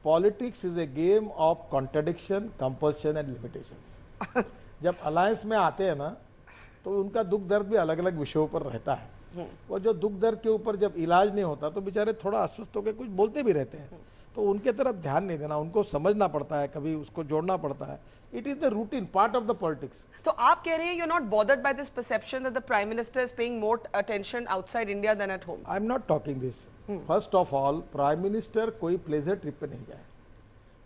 Politics is a game of contradiction, compulsion and limitations. जब अलायंस में आते हैं ना, तो उनका दुख दर्द भी अलग अलग विषयों पर रहता है। वो जो दुख दर्द के ऊपर जब इलाज नहीं होता तो बेचारे थोड़ा अस्वस्थ होकर कुछ बोलते भी रहते हैं, तो उनके तरफ ध्यान नहीं देना, उनको समझना पड़ता है, कभी उसको जोड़ना पड़ता है। It is the routine part of the politics. तो आप कह रहे हैं you are not bothered by this perception that the prime minister is paying more attention outside India than at home? I am not talking this. First of all, prime minister कोई pleasure trip पे नहीं गए,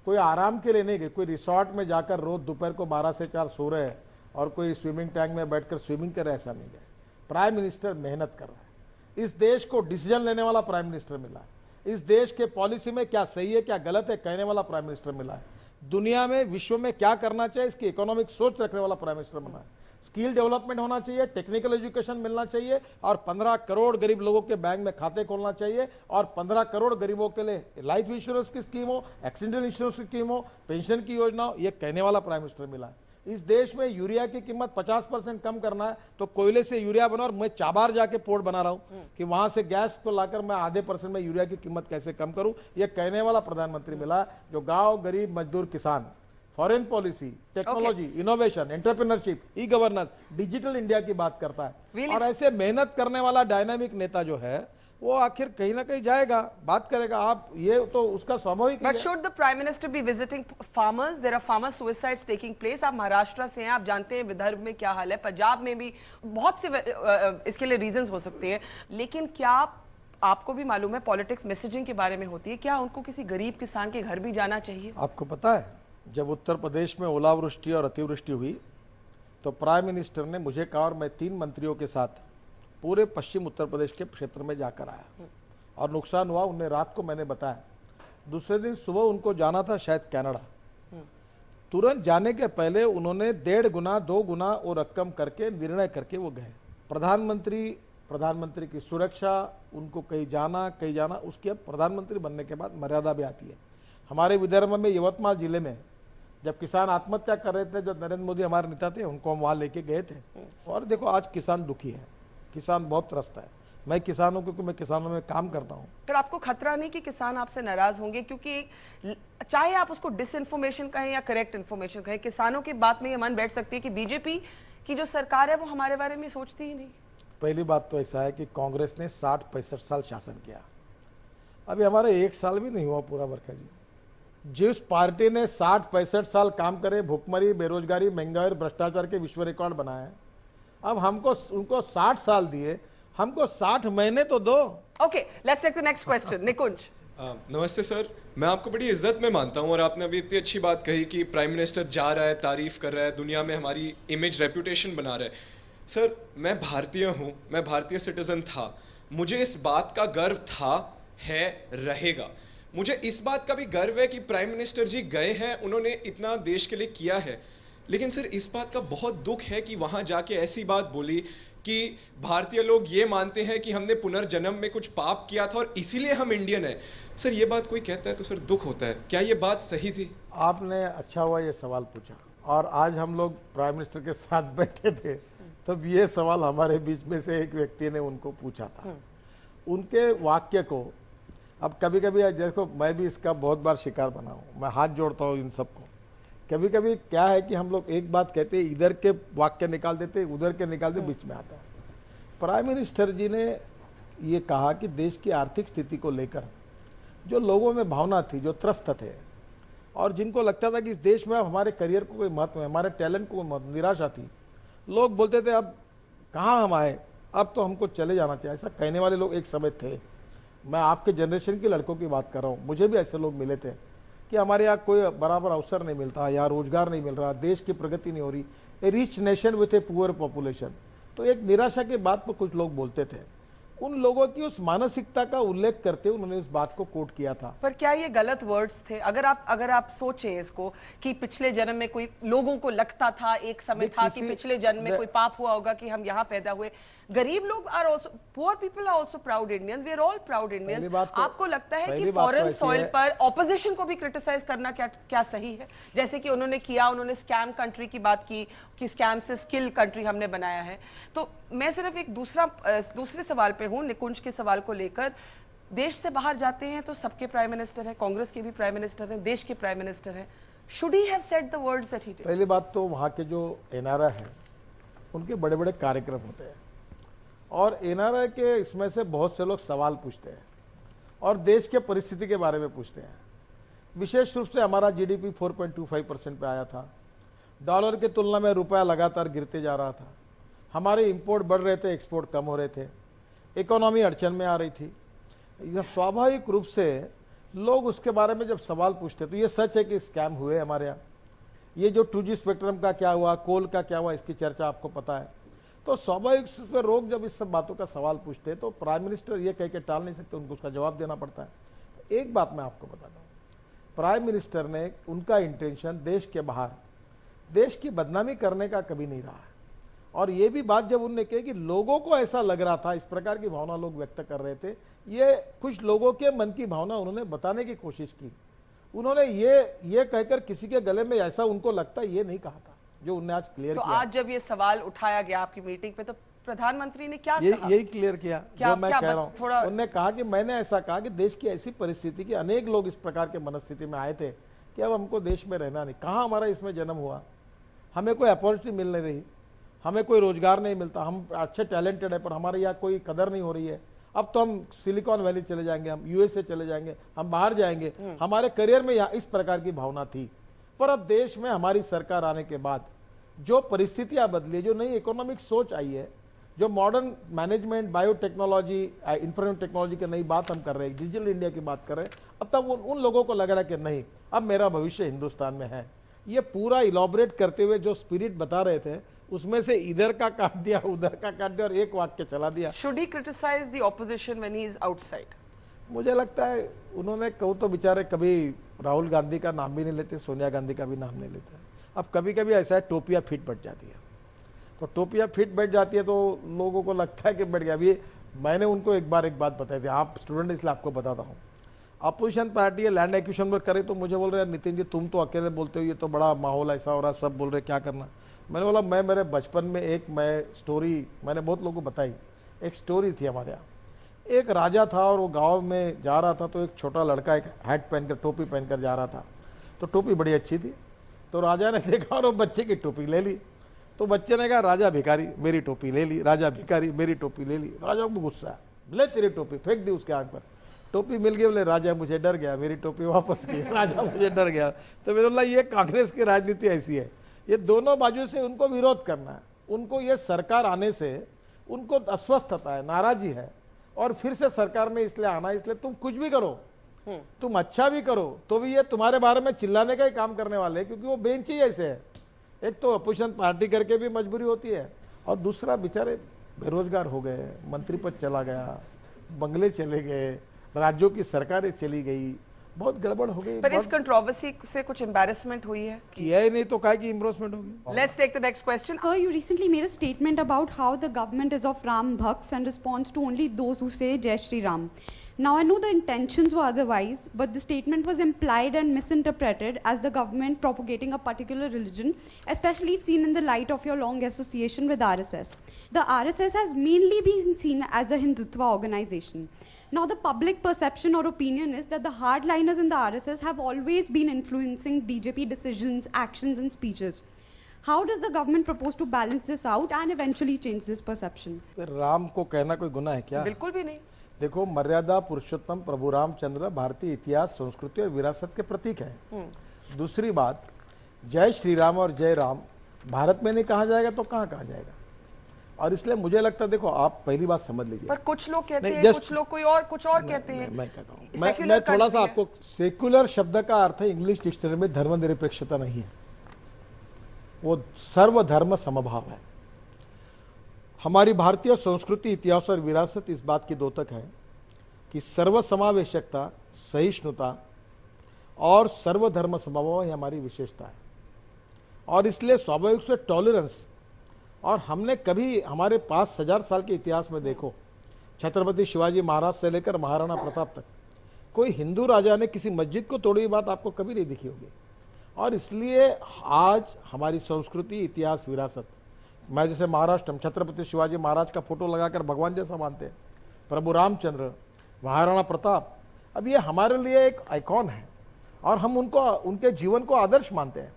कोई आराम के लिए नहीं गए, कोई रिसोर्ट में जाकर रोज दोपहर को 12 से 4 सो रहे हैं और कोई स्विमिंग टैंक में बैठकर स्विमिंग कर रहे, ऐसा नहीं गए। प्राइम मिनिस्टर मेहनत कर रहा है। इस देश को डिसीजन लेने वाला प्राइम मिनिस्टर मिला है। इस देश के पॉलिसी में क्या सही है क्या गलत है कहने वाला प्राइम मिनिस्टर मिला है। दुनिया में, विश्व में क्या करना चाहिए इसकी इकोनॉमिक सोच रखने वाला प्राइम मिनिस्टर मिला है। स्किल डेवलपमेंट होना चाहिए, टेक्निकल एजुकेशन मिलना चाहिए, और 15 करोड़ गरीब लोगों के बैंक में खाते खोलना चाहिए, और 15 करोड़ गरीबों के लिए लाइफ इंश्योरेंस की स्कीम हो, एक्सीडेंटल इंश्योरेंस की स्कीम हो, पेंशन की योजना हो, ये कहने वाला प्राइम मिनिस्टर मिला है। इस देश में यूरिया की कीमत 50% कम करना है, तो कोयले से यूरिया बना, और मैं चाबार जाके पोर्ट बना रहा हूं कि वहां से गैस को लाकर मैं आधे % में यूरिया की कीमत कैसे कम करूं, यह कहने वाला प्रधानमंत्री मिला, जो गांव, गरीब, मजदूर, किसान foreign policy, technology, innovation, entrepreneurship, e governance, digital India की बात करता है। और ऐसे मेहनत करने वाला डायनामिक नेता जो है वो आखिर कहीं ना कहीं जाएगा, बात करेगा। आप ये तो उसका स्वाभाविक But should the Prime Minister be visiting farmers? There are farmer suicides taking place. आप महाराष्ट्र से हैं, आप जानते हैं विदर्भ में क्या हाल है, पंजाब में भी बहुत से इसके लिए रीजंस हो सकते हैं। लेकिन क्या आपको भी मालूम है पॉलिटिक्स मैसेजिंग के बारे में होती है, क्या उनको किसी गरीब किसान के घर भी जाना चाहिए? आपको पता है जब उत्तर प्रदेश में ओलावृष्टि और अतिवृष्टि हुई तो प्राइम मिनिस्टर ने मुझे कहा और मैं 3 मंत्रियों के साथ पूरे पश्चिम उत्तर प्रदेश के क्षेत्र में जाकर आया और नुकसान हुआ उन्हें रात को मैंने बताया। दूसरे दिन सुबह उनको जाना था शायद कनाडा। तुरंत जाने के पहले उन्होंने 1.5 गुना 2 गुना वो रकम करके निर्णय करके वो गए। प्रधानमंत्री की सुरक्षा, उनको कहीं जाना उसकी अब प्रधानमंत्री बनने के बाद मर्यादा भी आती है। हमारे विदर्भ में यवतमाल जिले में जब किसान आत्महत्या कर रहे थे, जो नरेंद्र मोदी हमारे नेता थे, उनको हम वहां लेके गए थे। और देखो आज किसान दुखी है, किसान बहुत त्रस्त है। मैं किसान हूं क्योंकि मैं किसानों में काम करता हूं। फिर आपको खतरा नहीं कि किसान आपसे नाराज होंगे? क्योंकि चाहे आप उसको डिसइंफॉर्मेशन कहें या करेक्ट इन्फॉर्मेशन कहें, किसानों की बात में ये मन बैठ सकती है कि बीजेपी की जो सरकार है वो हमारे बारे में सोचती ही नहीं। पहली बात तो ऐसा है कि कांग्रेस ने 60-65 साल शासन किया, अभी हमारे 1 साल भी नहीं हुआ पूरा। वर्षा जी, जिस पार्टी ने 60-65 साल काम करे, भुखमरी, बेरोजगारी, महंगाई और भ्रष्टाचार के विश्व रिकॉर्ड बनाए, अब उनको 60 साल दिए, हमको 60 महीने तो दो। Okay, let's take the next question. Nikunj, नमस्ते सर, मैं आपको बड़ी इज्जत में मानता हूं और आपने अभी इतनी अच्छी बात कही कि प्राइम मिनिस्टर जा रहा है, तारीफ कर रहा है, दुनिया में हमारी इमेज रेपुटेशन बना रहा है। सर, मैं भारतीय हूं, मैं भारतीय सिटीजन था, मुझे इस बात का गर्व था, है, रहेगा। मुझे इस बात का भी गर्व है कि प्राइम मिनिस्टर जी गए हैं, उन्होंने इतना देश के लिए किया है। लेकिन सर, इस बात का बहुत दुख है कि वहां जाके ऐसी बात बोली कि भारतीय लोग ये मानते हैं कि हमने पुनर्जन्म में कुछ पाप किया था और इसीलिए हम इंडियन है। सर, ये बात कोई कहता है तो सर दुख होता है। क्या ये बात सही थी? आपने अच्छा हुआ ये सवाल पूछा, और आज हम लोग प्राइम मिनिस्टर के साथ बैठे थे तब ये सवाल हमारे बीच में से एक व्यक्ति ने उनको पूछा था। उनके वाक्य को अब कभी कभी देखो, मैं भी इसका बहुत बार शिकार बना हूं, मैं हाथ जोड़ता हूं इन सबको। कभी कभी क्या है कि हम लोग एक बात कहते हैं, इधर के वाक्य निकाल देते, उधर के निकाल देते, बीच में आता है। प्राइम मिनिस्टर जी ने ये कहा कि देश की आर्थिक स्थिति को लेकर जो लोगों में भावना थी, जो त्रस्त थे और जिनको लगता था कि इस देश में अब हमारे करियर को कोई महत्व है, हमारे टैलेंट को कोई महत्व, निराशा थी। लोग बोलते थे अब कहाँ हम आए, अब तो हमको चले जाना चाहिए, ऐसा कहने वाले लोग एक समय थे। मैं आपके जनरेशन के लड़कों की बात कर रहा हूँ, मुझे भी ऐसे लोग मिले थे कि हमारे यहाँ कोई बराबर अवसर नहीं मिलता, या रोजगार नहीं मिल रहा, देश की प्रगति नहीं हो रही, a rich nation with a poor population. तो एक निराशा के बात पर कुछ लोग बोलते थे। उन लोगों की उस मानसिकता का उल्लेख करते उन्होंने इस बात को कोट किया था। पर क्या ये गलत वर्ड्स थे? अगर आप सोचें इसको कि पिछले जन्म में कोई, लोगों को लगता था, एक समय था कि पिछले जन्म में कोई पाप हुआ होगा कि हम यहाँ पैदा हुए। गरीब लोग are also, poor people are also proud Indians, we are all proud Indians. आपको लगता है कि फॉरेन सॉइल पर ऑपोजिशन को भी क्रिटिसाइज करना क्या सही है? जैसे कि उन्होंने किया, उन्होंने स्कैम कंट्री की बात की कि स्कैम से स्किल कंट्री हमने बनाया है। तो मैं सिर्फ एक दूसरे सवाल पे हूं, निकुंज के सवाल को लेकर। देश से बाहर जाते हैं तो सबके प्राइम मिनिस्टर हैं, कांग्रेस के भी प्राइम मिनिस्टर हैं, देश के प्राइम मिनिस्टर हैं। Should he have said the words that he did? पहली बात तो वहाँ के जो एनआरआई हैं उनके बड़े बड़े कार्यक्रम होते हैं और एनआरआई के इसमें से बहुत से लोग सवाल पूछते हैं और देश के परिस्थिति के बारे में पूछते हैं। विशेष रूप से हमारा जीडीपी 4.25% पे आया था, डॉलर की तुलना में रुपया लगातार गिरते जा रहा था, हमारे इंपोर्ट बढ़ रहे थे, एक्सपोर्ट कम हो रहे थे, इकोनॉमी अड़चन में आ रही थी। यह स्वाभाविक रूप से लोग उसके बारे में जब सवाल पूछते, तो ये सच है कि स्कैम हुए हमारे यहाँ। ये जो 2G स्पेक्ट्रम का क्या हुआ, कोल का क्या हुआ, इसकी चर्चा आपको पता है। तो स्वाभाविक रूप से लोग जब इस सब बातों का सवाल पूछते हैं तो प्राइम मिनिस्टर ये कह के टाल नहीं सकते, उनको उसका जवाब देना पड़ता है। एक बात मैं आपको बताता हूँ, प्राइम मिनिस्टर ने, उनका इंटेंशन देश के बाहर देश की बदनामी करने का कभी नहीं रहा है। और ये भी बात जब उन्होंने कही कि लोगों को ऐसा लग रहा था, इस प्रकार की भावना लोग व्यक्त कर रहे थे, ये कुछ लोगों के मन की भावना उन्होंने बताने की कोशिश की। उन्होंने ये कहकर किसी के गले में ऐसा उनको लगता है ये नहीं कहा था, जो उन्होंने आज क्लियर किया। आज जब ये सवाल उठाया गया आपकी मीटिंग पे तो प्रधानमंत्री ने क्या कहा? यही क्लियर किया जो मैं कह रहा हूँ। उन्होंने कहा कि मैंने ऐसा कहा कि देश की ऐसी परिस्थिति कि अनेक लोग इस प्रकार के मनस्थिति में आए थे कि अब हमको देश में रहना नहीं। कहाँ हमारा इसमें जन्म हुआ, हमें कोई अपॉर्चुनिटी मिल नहीं रही, हमें कोई रोजगार नहीं मिलता, हम अच्छे टैलेंटेड है पर हमारे यहाँ कोई कदर नहीं हो रही है। अब तो हम सिलिकॉन वैली चले जाएंगे, हम यूएसए चले जाएंगे, हम बाहर जाएंगे, हमारे करियर में यहाँ इस प्रकार की भावना थी। पर अब देश में हमारी सरकार आने के बाद जो परिस्थितियां बदली, जो नई इकोनॉमिक सोच आई है, जो modern management, biotechnology, information technology की नई बात हम कर रहे हैं, डिजिटल इंडिया की बात कर रहे हैं, अब तब उन लोगों को लग रहा है कि नहीं, अब मेरा भविष्य हिंदुस्तान में है। ये पूरा इलॉबरेट करते हुए जो स्पिरिट बता रहे थे, उसमें से इधर का काट दिया, उधर का काट दिया और एक वाक्य चला दिया। Should he criticize the opposition when he is outside? मुझे लगता है उन्होंने कहूँ तो बेचारे कभी राहुल गांधी का नाम भी नहीं लेते, सोनिया गांधी का भी नाम नहीं लेते। अब कभी कभी ऐसा है, टोपियाँ फिट बैठ जाती है, तो टोपियाँ फिट बैठ जाती है तो लोगों को लगता है कि बैठ गया। अभी मैंने उनको एक बात बताई थी, आप स्टूडेंट इसलिए आपको बताता हूँ। अपोजिशन पार्टी है लैंड एक्विजिशन पर करे तो मुझे बोल रहे हैं नितिन जी तुम तो अकेले बोलते हो, ये तो बड़ा माहौल ऐसा हो रहा है, सब बोल रहे क्या करना। मैंने बोला मैं मेरे बचपन में मैं स्टोरी मैंने बहुत लोगों को बताई। एक स्टोरी थी हमारे यहाँ, एक राजा था और वो गांव में जा रहा था, तो एक छोटा लड़का एक हैट पहनकर, टोपी पहनकर जा रहा था, तो टोपी बड़ी अच्छी थी, तो राजा ने देखा और वो बच्चे की टोपी ले ली। तो बच्चे ने कहा राजा भिखारी मेरी टोपी ले ली, राजा भिखारी मेरी टोपी ले ली। राजा को गुस्सा है, ले तेरी टोपी, फेंक दी उसके आंख पर। टोपी मिल गई, बोले राजा मुझे डर गया, मेरी टोपी वापस की, राजा मुझे डर गया। तो मेरे बोला ये कांग्रेस की राजनीति ऐसी है, ये दोनों बाजू से उनको विरोध करना है। उनको ये सरकार आने से उनको अस्वस्थता है, नाराजी है, और फिर से सरकार में इसलिए आना, इसलिए तुम कुछ भी करो, तुम अच्छा भी करो तो भी ये तुम्हारे बारे में चिल्लाने का ही काम करने वाले हैं, क्योंकि वो बेंच ही ऐसे है। एक तो अपोजिशन पार्टी करके भी मजबूरी होती है, और दूसरा बेचारे बेरोजगार हो गए, मंत्री पद चला गया, बंगले चले गए, राज्यों की सरकारें चली गई, बहुत गड़बड़ हो गई। पर इस कंट्रोवर्सी से कुछ एम्बैरेसमेंट हुई है? किया ही नहीं तो काय की इम्ब्रोसमेंट होगी। Let's take the next question. Sir, you recently made a statement about how the government is of Ram Bhakts and responds to only those who say Jai Shri Ram. Now, I know the intentions were otherwise, but the statement was implied and misinterpreted as the government propagating a particular religion, especially if seen in the light of your long association with RSS. The RSS has mainly been seen as a Hindutva organization. Now, the public perception or opinion is that the hardliners in the RSS have always been influencing BJP decisions, actions, and speeches. How does the government propose to balance this out and eventually change this perception? Ram को कहना कोई गुनाह है क्या? बिल्कुल भी नहीं। देखो, मर्यादा पुरुषोत्तम प्रभु रामचंद्र भारतीय इतिहास, संस्कृति और विरासत के प्रतीक हैं। दूसरी बात, जय श्री राम और जय राम भारत में नहीं कहा जाएगा तो कहाँ कहा जाएगा? और इसलिए मुझे लगता है, देखो आप पहली बात समझ लीजिए, पर कुछ लोग कहते हैं, just- कुछ लोग कुछ और कहते हैं। मैं कहता हूँ, Secular मैं थोड़ा सा country है। आपको, सेक्युलर शब्द का अर्थ है इंग्लिश डिक्शनरी में धर्मनिरपेक्षता नहीं है, वो सर्वधर्म समभाव है। हमारी भारतीय संस्कृति, इतिहास और विरासत इस बात की द्योतक है कि सर्वसमावेशकता, सहिष्णुता और सर्वधर्म समभाव ही हमारी विशेषता है, और इसलिए स्वाभाविक से टॉलरेंस। और हमने कभी हमारे 5000 साल के इतिहास में देखो, छत्रपति शिवाजी महाराज से लेकर महाराणा प्रताप तक कोई हिंदू राजा ने किसी मस्जिद को तोड़ी हुई बात आपको कभी नहीं दिखी होगी। और इसलिए आज हमारी संस्कृति, इतिहास, विरासत, मैं जैसे महाराष्ट्र में छत्रपति शिवाजी महाराज का फोटो लगाकर भगवान जैसा मानते हैं, प्रभु रामचंद्र, महाराणा प्रताप, अब ये हमारे लिए एक आइकॉन है और हम उनको, उनके जीवन को आदर्श मानते हैं।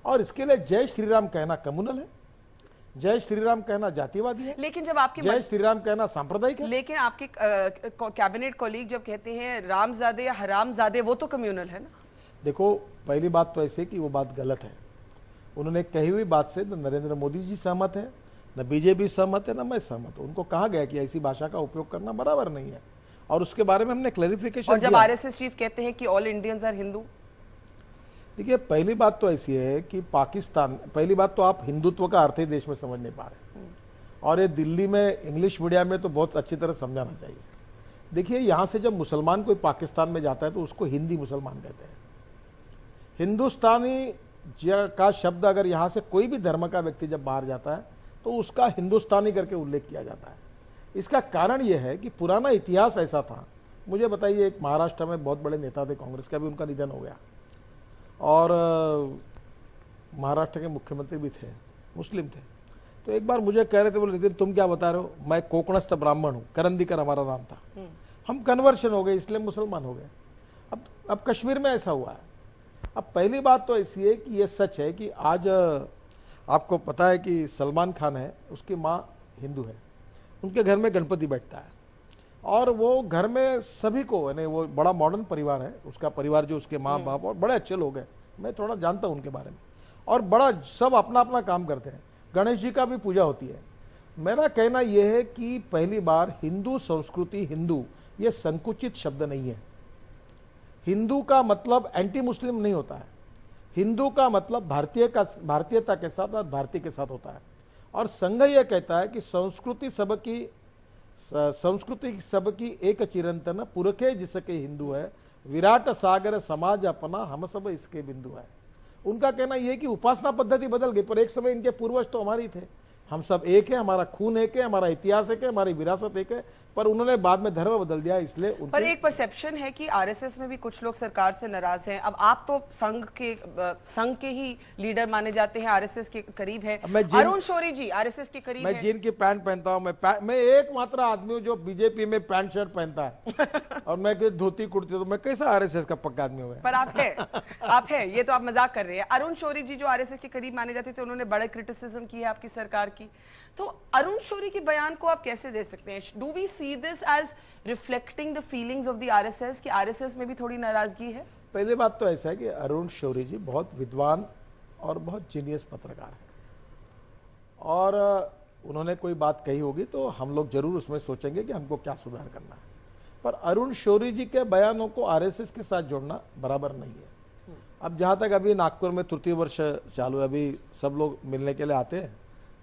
और इसके लिए जय श्री राम कहना कम्युनल है, जय श्री राम कहना जातिवादी है, लेकिन जब आपके जय श्री राम कहना सांप्रदायिक है। लेकिन आपके कैबिनेट कॉलीग जब कहते हैं रामजादे या हरामजादे, वो तो कम्युनल है ना? देखो, पहली बात तो ऐसे कि वो बात गलत है। उन्होंने कही हुई बात से न नरेंद्र मोदी जी सहमत है, न बीजेपी सहमत है, न मैं सहमत हूँ। उनको कहा गया कि ऐसी भाषा का उपयोग करना बराबर नहीं है, और उसके बारे में हमने क्लैरिफिकेशन और जब दिया। आरएसएस चीफ कहते हैं कि ऑल इंडियंस आर हिंदू, देखिए, पहली बात तो ऐसी है कि पाकिस्तान, पहली बात तो आप हिंदुत्व का अर्थ ही देश में समझ नहीं पा रहे, और ये दिल्ली में इंग्लिश मीडियम में तो बहुत अच्छी तरह समझाना चाहिए। देखिए, यहाँ से जब मुसलमान कोई पाकिस्तान में जाता है तो उसको हिंदी मुसलमान कहते हैं। हिंदुस्तानी का शब्द अगर यहाँ से कोई भी धर्म का व्यक्ति जब बाहर जाता है तो उसका हिंदुस्तानी करके उल्लेख किया जाता है। इसका कारण यह है कि पुराना इतिहास ऐसा था। मुझे बताइए, एक महाराष्ट्र में बहुत बड़े नेता थे कांग्रेस के, अभी उनका निधन हो गया, और महाराष्ट्र के मुख्यमंत्री भी थे, मुस्लिम थे। तो एक बार मुझे कह रहे थे, बोले नितिन तुम क्या बता रहे हो, मैं कोकणस्थ ब्राह्मण हूँ, करंदीकर हमारा नाम था, हम कन्वर्शन हो गए इसलिए मुसलमान हो गए। अब कश्मीर में ऐसा हुआ है, अब पहली बात तो ऐसी है कि ये सच है कि आज आपको पता है कि सलमान खान है, उसकी माँ हिंदू है, उनके घर में गणपति बैठता है और वो घर में सभी को, यानी वो बड़ा मॉडर्न परिवार है, उसका परिवार जो उसके माँ बाप और बड़े अच्छे लोग हैं, मैं थोड़ा जानता हूँ उनके बारे में, और बड़ा सब अपना अपना काम करते हैं। गणेश जी का भी पूजा होती है। मेरा कहना यह है कि पहली बार हिंदू संस्कृति, हिंदू ये संकुचित शब्द नहीं है। हिंदू का मतलब एंटी मुस्लिम नहीं होता है। हिंदू का मतलब भारतीयता के साथ और भारतीय के साथ होता है। और संघ यह कहता है कि संस्कृति सबकी एक चिरंतन पुरखे जिसके हिंदू है, विराट सागर समाज अपना हम सब इसके बिंदु है। उनका कहना यह है कि उपासना पद्धति बदल गई, पर एक समय इनके पूर्वज तो हमारे ही थे। हम सब एक है, हमारा खून एक है, हमारा इतिहास एक है, हमारी विरासत एक है, पर उन्होंने बाद में धर्म बदल दिया, इसलिए पर एक परसेप्शन है कि आरएसएस में भी कुछ लोग सरकार से नाराज हैं। अब आप तो संघ के ही लीडर माने जाते हैं, आरएसएस के करीब है। अरुण शौरी जी आरएसएस के करीब मैं जीन की पैंट पहनता हूँ, मैं एकमात्र आदमी हूँ जो बीजेपी में पैंट शर्ट पहनता है और मैं धोती कुर्ती, तो मैं कैसा आरएसएस का पक्का आदमी हूँ? पर आप है, ये तो आप मजाक कर रहे हैं। अरुण शौरी जी जो आरएसएस के करीब माने जाते थे, उन्होंने बड़े क्रिटिसिज्म की है आपकी सरकार की। तो अरुण शौरी के बयान को आप कैसे दे सकते हैं? Do we see this as reflecting the feelings of the RSS कि आरएसएस में भी थोड़ी नाराजगी है? पहली बात तो ऐसा है कि अरुण शौरी जी बहुत विद्वान और बहुत जीनियस पत्रकार है, और उन्होंने कोई बात कही होगी तो हम लोग जरूर उसमें सोचेंगे कि हमको क्या सुधार करना है। पर अरुण शौरी जी के बयानों को आरएसएस के साथ जोड़ना बराबर नहीं है। अब जहाँ तक अभी नागपुर में तृतीय वर्ष चालू है, अभी सब लोग मिलने के लिए आते हैं,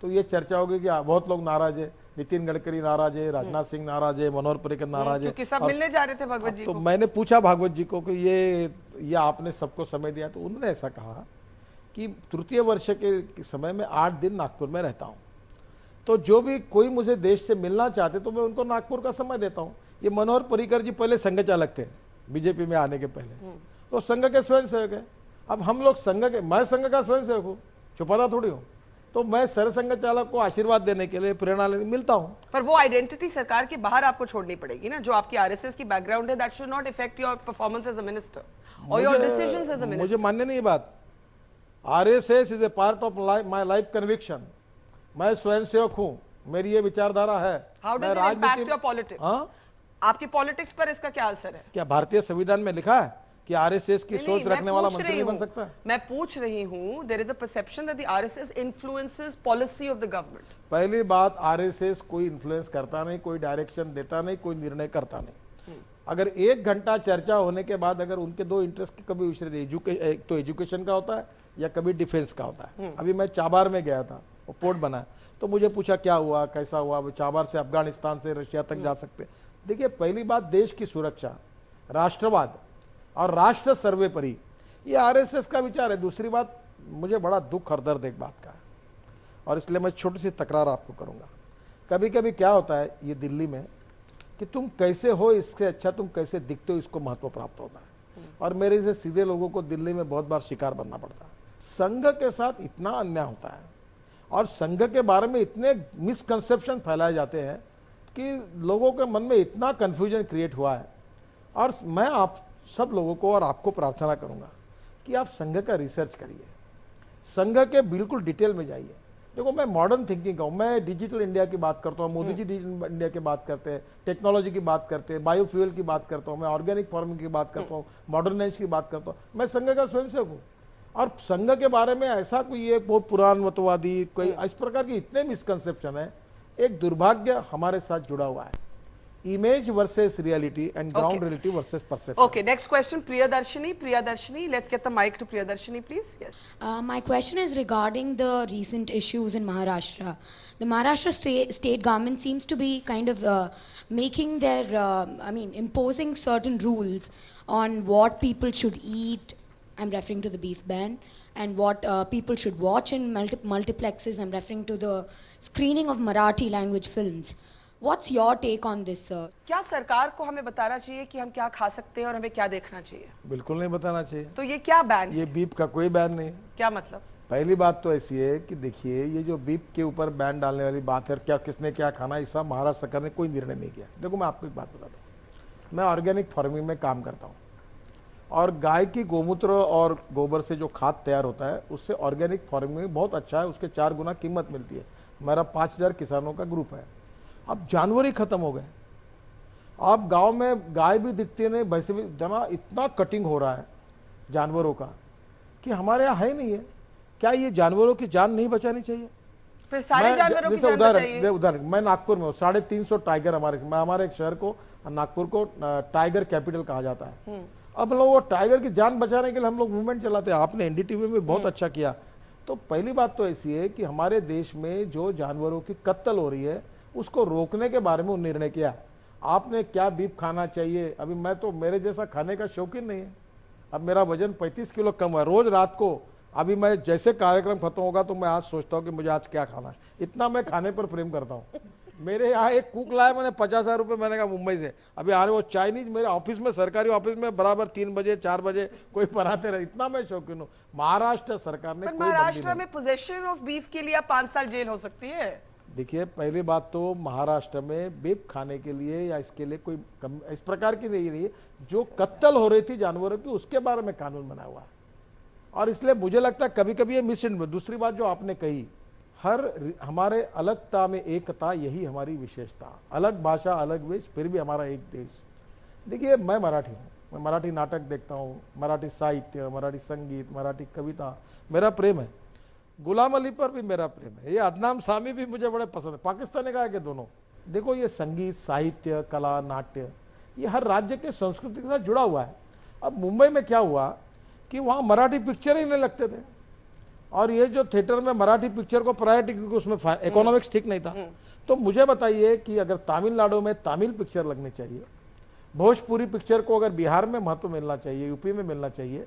तो ये चर्चा होगी कि बहुत लोग नाराज है, नितिन गडकरी नाराज है, राजनाथ सिंह नाराज है, मनोहर पर्रिकर नाराज है, क्योंकि सब मिलने जा रहे थे भागवत जी तो को। मैंने पूछा भागवत जी को कि ये आपने सबको समय दिया, तो उन्होंने ऐसा कहा कि तृतीय वर्ष के समय में 8 दिन नागपुर में रहता हूँ, तो जो भी कोई मुझे देश से मिलना चाहते तो मैं उनको नागपुर का समय देता हूँ। ये मनोहर पर्रिकर जी पहले संघ चालक थे बीजेपी में आने के पहले, तो संघ के स्वयंसेवक है। अब हम लोग संघ के, मैं संघ का स्वयंसेवक हूँ, छुपाता थोड़ी हूँ, तो मैं सरसंघ चालक को आशीर्वाद देने के लिए, प्रेरणा लेने मिलता हूँ। पर वो आइडेंटिटी सरकार के बाहर आपको छोड़नी पड़ेगी ना, जो आपकी आरएसएस की बैकग्राउंड है, that should not effect your performance as a minister or your decisions as a minister. मुझे मान्य नहीं बात। RSS is a part of my life conviction. मैं स्वयंसेवक हूँ, मेरी ये विचारधारा है। How does it impact your politics? आपकी पॉलिटिक्स पर इसका क्या असर है? क्या भारतीय संविधान में लिखा है कि आरएसएस की सोच रखने वाला मंत्री नहीं बन सकता? मैं पूछ रही हूं, there is a perception that the RSS influences policy of the government. पहली बात, आरएसएस कोई इन्फ्लुएंस करता नहीं, कोई डायरेक्शन देता नहीं, कोई निर्णय करता नहीं। अगर 1 घंटा चर्चा होने के बाद अगर उनके 2 इंटरेस्ट के कभी विषय, एक तो एजुकेशन का होता है या कभी डिफेंस का होता है। अभी मैं चाबार में गया था, वो पोर्ट बना, तो मुझे पूछा क्या हुआ, कैसा हुआ, वो चाबार से अफगानिस्तान से रशिया तक जा सकते। देखिए, पहली बात देश की सुरक्षा, राष्ट्रवाद और राष्ट्र सर्वोपरि, ये आरएसएस का विचार है। दूसरी बात, मुझे बड़ा दुख और दर्द एक बात का है, और इसलिए मैं छोटी सी तकरार आपको करूंगा। कभी कभी क्या होता है ये दिल्ली में कि तुम कैसे हो इससे अच्छा तुम कैसे दिखते हो इसको महत्व प्राप्त होता है, और मेरे से सीधे लोगों को दिल्ली में बहुत बार शिकार बनना पड़ता है। संघ के साथ इतना अन्याय होता है और संघ के बारे में इतने मिसकंसेप्शन फैलाए जाते हैं कि लोगों के मन में इतना कंफ्यूजन क्रिएट हुआ है। और मैं आप सब लोगों को और आपको प्रार्थना करूंगा कि आप संघ का रिसर्च करिए, संघ के बिल्कुल डिटेल में जाइए। देखो, मैं मॉडर्न थिंकिंग का हूँ, मैं डिजिटल इंडिया की बात करता हूँ, मोदी जी डिजिटल इंडिया की बात करते हैं, टेक्नोलॉजी की बात करते हैं, बायोफ्यूल की बात करता हूँ, मैं ऑर्गेनिक फार्मिंग की बात करता हूँ, मॉडर्नाइज की बात करता हूँ। मैं संघ का स्वयंसेवक हूँ, और संघ के बारे में ऐसा कोई एक बहुत पुराणवतवादी कोई इस प्रकार की इतने मिसकंसेप्शन है। एक दुर्भाग्य हमारे साथ जुड़ा हुआ है, image versus reality and ground reality versus perception. Okay, next question, Priyadarshini, let's get the mic to Priyadarshini, please. Yes. My question is regarding the recent issues in Maharashtra. The Maharashtra state government seems to be kind of making their, imposing certain rules on what people should eat. I'm referring to the beef ban, and what people should watch in multiplexes. I'm referring to the screening of Marathi language films. What's your take on this, sir? क्या सरकार को हमें बताना चाहिए कि हम क्या खा सकते हैं और हमें क्या देखना चाहिए? बिल्कुल नहीं बताना चाहिए। तो ये क्या बैन? ये बीफ का कोई बैन नहीं। क्या मतलब? पहली बात तो ऐसी है कि देखिए, ये जो बीफ के ऊपर बैन डालने वाली बात है, क्या किसने क्या खाना, ऐसा महाराष्ट्र सरकार ने कोई निर्णय नहीं किया। देखो, मैं आपको एक बात बता दूं, मैं ऑर्गेनिक फार्मिंग में काम करता हूँ, और गाय की गोमूत्र और गोबर से जो खाद तैयार होता है उससे ऑर्गेनिक फार्मिंग में बहुत अच्छा है, उसके 4 गुना कीमत मिलती है। हमारा 5000 किसानों का ग्रुप है। अब जानवर ही खत्म हो गए। अब गांव में गाय भी दिखती नहीं, भैंसे भी, जना इतना कटिंग हो रहा है जानवरों का कि हमारे यहाँ है नहीं है। क्या ये जानवरों की जान नहीं बचानी चाहिए? फिर सारे जानवरों की जैसे जान बचाइए। उदाहरण मैं नागपुर में हूँ, 350 टाइगर हमारे एक शहर को, नागपुर को टाइगर कैपिटल कहा जाता है। अब लोग वो टाइगर की जान बचाने के लिए हम लोग मूवमेंट चलाते हैं। आपने एनडीटीवी में बहुत अच्छा किया। तो पहली बात तो ऐसी है कि हमारे देश में जो जानवरों की कत्ल हो रही है उसको रोकने के बारे में निर्णय किया। आपने क्या बीफ खाना चाहिए, अभी मैं तो मेरे जैसा खाने का शौकीन नहीं है। अब मेरा वजन 35 किलो कम हुआ। रोज रात को अभी मैं जैसे कार्यक्रम खत्म होगा तो मैं आज सोचता हूँ कि मुझे आज क्या खाना है, इतना मैं खाने पर प्रेम करता हूँ। मेरे यहाँ एक कुक लाया मैंने 50,000 रुपये, मैंने कहा मुंबई से, अभी आ रहे वो चाइनीज मेरे ऑफिस में, सरकारी ऑफिस में बराबर 3 बजे 4 बजे कोई बनाते रहे, इतना मैं शौकीन हूँ। महाराष्ट्र सरकार ने पर कोई बंदी महाराष्ट्र नहीं। में पोजेशन ऑफ बीफ के लिए 5 साल जेल हो सकती है। देखिए, पहली बात तो महाराष्ट्र में बीफ खाने के लिए या इसके लिए कोई इस प्रकार की नहीं है। जो कत्ल हो रही थी जानवरों की उसके बारे में कानून बना हुआ है, और इसलिए मुझे लगता है कभी कभी ये मिसइंड। दूसरी बात जो आपने कही, हमारे अलगता में एकता, यही हमारी विशेषता। अलग भाषा, अलग वेश, फिर भी हमारा एक देश। देखिए, मैं मराठी हूँ, मैं मराठी नाटक देखता हूँ, मराठी साहित्य, मराठी संगीत, मराठी कविता मेरा प्रेम है। गुलाम अली पर भी मेरा प्रेम है। ये अदनाम सामी भी मुझे बड़े पसंद है। पाकिस्तानी गायक के दोनों। देखो, ये संगीत, साहित्य, कला, नाट्य, ये हर राज्य के संस्कृति के साथ जुड़ा हुआ है। अब मुंबई में क्या हुआ कि वहाँ मराठी पिक्चर ही नहीं लगते थे, और ये जो थिएटर में मराठी पिक्चर को प्रायोरिटी, क्योंकि उसमें इकोनॉमिक्स ठीक नहीं था। तो मुझे बताइए कि अगर तमिलनाडु में तमिल पिक्चर लगनी चाहिए, भोजपुरी पिक्चर को अगर बिहार में महत्व मिलना चाहिए, यूपी में मिलना चाहिए,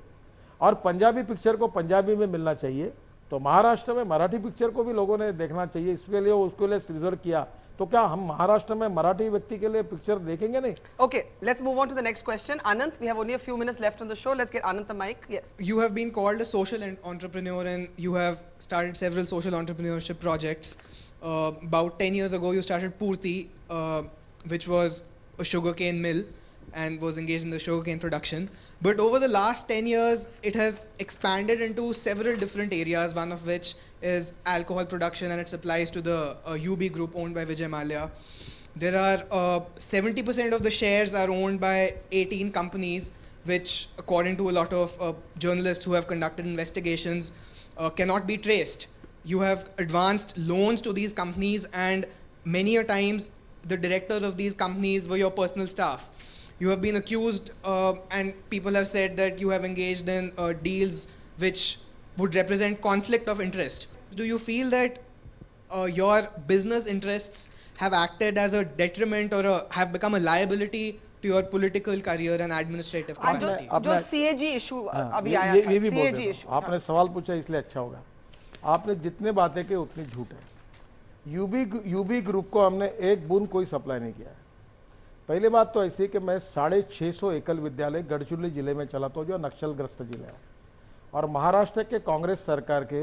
और पंजाबी पिक्चर को पंजाबी में मिलना चाहिए, तो महाराष्ट्र में मराठी पिक्चर को भी लोगों ने देखना चाहिए। इसके लिए उसके लिए रिजर्व किया, तो क्या हम महाराष्ट्र में मराठी व्यक्ति के लिए पिक्चर देखेंगे नहीं? Okay, let's move on to the next question. Anant, we have only a few minutes left on the show. Let's get Anant the mic. Yes. You have been called a social entrepreneur, and you have started several social entrepreneurship projects. About 10 years ago, you started Purti, which was a sugarcane mill and was engaged in the sugarcane production. But over the last 10 years, it has expanded into several different areas, one of which is alcohol production, and it supplies to the UB group owned by Vijay Mallya. There are 70% of the shares are owned by 18 companies, which according to a lot of journalists who have conducted investigations cannot be traced. You have advanced loans to these companies, and many a times the directors of these companies were your personal staff. You have been accused and people have said that you have engaged in deals which would represent conflict of interest. Do you feel that your business interests have acted as a detriment or have become a liability to your political career and administrative capacity? जो CAG issue अभी आया था, ये भी बोल CAG रहा हूँ। issue, आपने सवाल पूछा इसलिए अच्छा होगा। आपने जितने बातें की उतनी झूठ है। यूबी ग्रुप को हमने एक बूंद कोई सप्लाई नहीं किया है। पहली बात तो ऐसी कि मैं 650 एकल विद्यालय गढ़चिरौली जिले में चलाता हूँ, जो नक्सलग्रस्त जिला है, और महाराष्ट्र के कांग्रेस सरकार के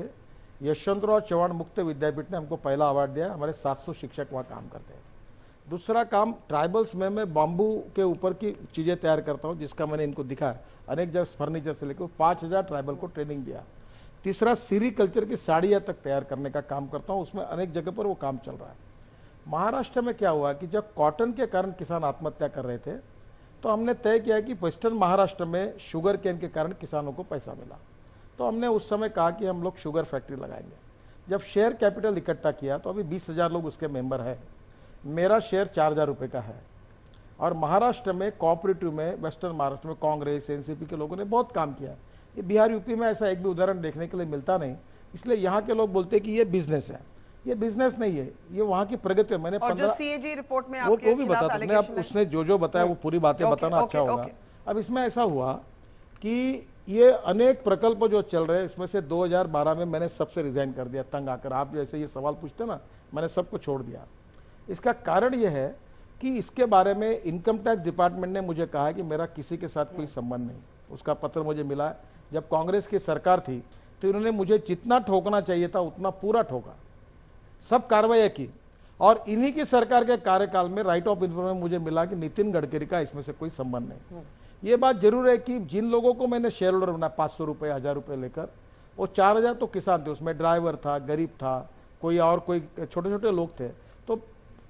यशवंतराव चव्हाण मुक्त विद्यापीठ ने हमको पहला अवार्ड दिया। हमारे 700 शिक्षक वहाँ काम करते हैं। दूसरा काम ट्राइबल्स में मैं बाम्बू के ऊपर की चीज़ें तैयार करता हूँ, जिसका मैंने इनको दिखाया अनेक जगह, फर्नीचर से लेकर 5000 ट्राइबल को ट्रेनिंग दिया। तीसरा सीरी कल्चर की साड़ियाँ तक तैयार करने का काम करता हूँ, उसमें अनेक जगह पर वो काम चल रहा है। महाराष्ट्र में क्या हुआ कि जब कॉटन के कारण किसान आत्महत्या कर रहे थे, तो हमने तय किया कि वेस्टर्न महाराष्ट्र में शुगर केन के कारण किसानों को पैसा मिला, तो हमने उस समय कहा कि हम लोग शुगर फैक्ट्री लगाएंगे। जब शेयर कैपिटल इकट्ठा किया तो अभी 20,000 लोग उसके मेंबर हैं। मेरा शेयर 4,000 रुपये का है, और महाराष्ट्र में कोऑपरेटिव में, वेस्टर्न महाराष्ट्र में कांग्रेस एनसीपी के लोगों ने बहुत काम किया। ये बिहार यूपी में ऐसा एक भी उदाहरण देखने के लिए मिलता नहीं, इसलिए यहाँ के लोग बोलते हैं कि ये बिजनेस है। ये बिजनेस नहीं है, ये वहाँ की प्रगति है। मैंने और जो CAG रिपोर्ट में वो भी बता दूं, अब उसने जो बताया वो पूरी बातें बताना अच्छा होगा। अब इसमें ऐसा हुआ कि ये अनेक प्रकल्प जो चल रहे हैं, इसमें से 2012 में मैंने सबसे रिजाइन कर दिया, तंग आकर। आप जैसे ये सवाल पूछते ना, मैंने सबको छोड़ दिया। इसका कारण ये है कि इसके बारे में इनकम टैक्स डिपार्टमेंट ने मुझे कहा है कि मेरा किसी के साथ कोई संबंध नहीं। उसका पत्र मुझे मिला है। जब कांग्रेस की सरकार थी तो इन्होंने मुझे जितना ठोकना चाहिए था उतना पूरा ठोका, सब कार्रवाई की, और इन्हीं की सरकार के कार्यकाल में राइट ऑफ इन्फॉर्मेशन मुझे मिला कि नितिन गडकरी का इसमें से कोई संबंध नहीं। ये बात जरूर है कि जिन लोगों को मैंने शेयर होल्डर बनाया 500 रुपये 1000 रुपये लेकर, वो 4000 तो किसान थे, उसमें ड्राइवर था, गरीब था, कोई और कोई छोटे छोटे लोग थे। तो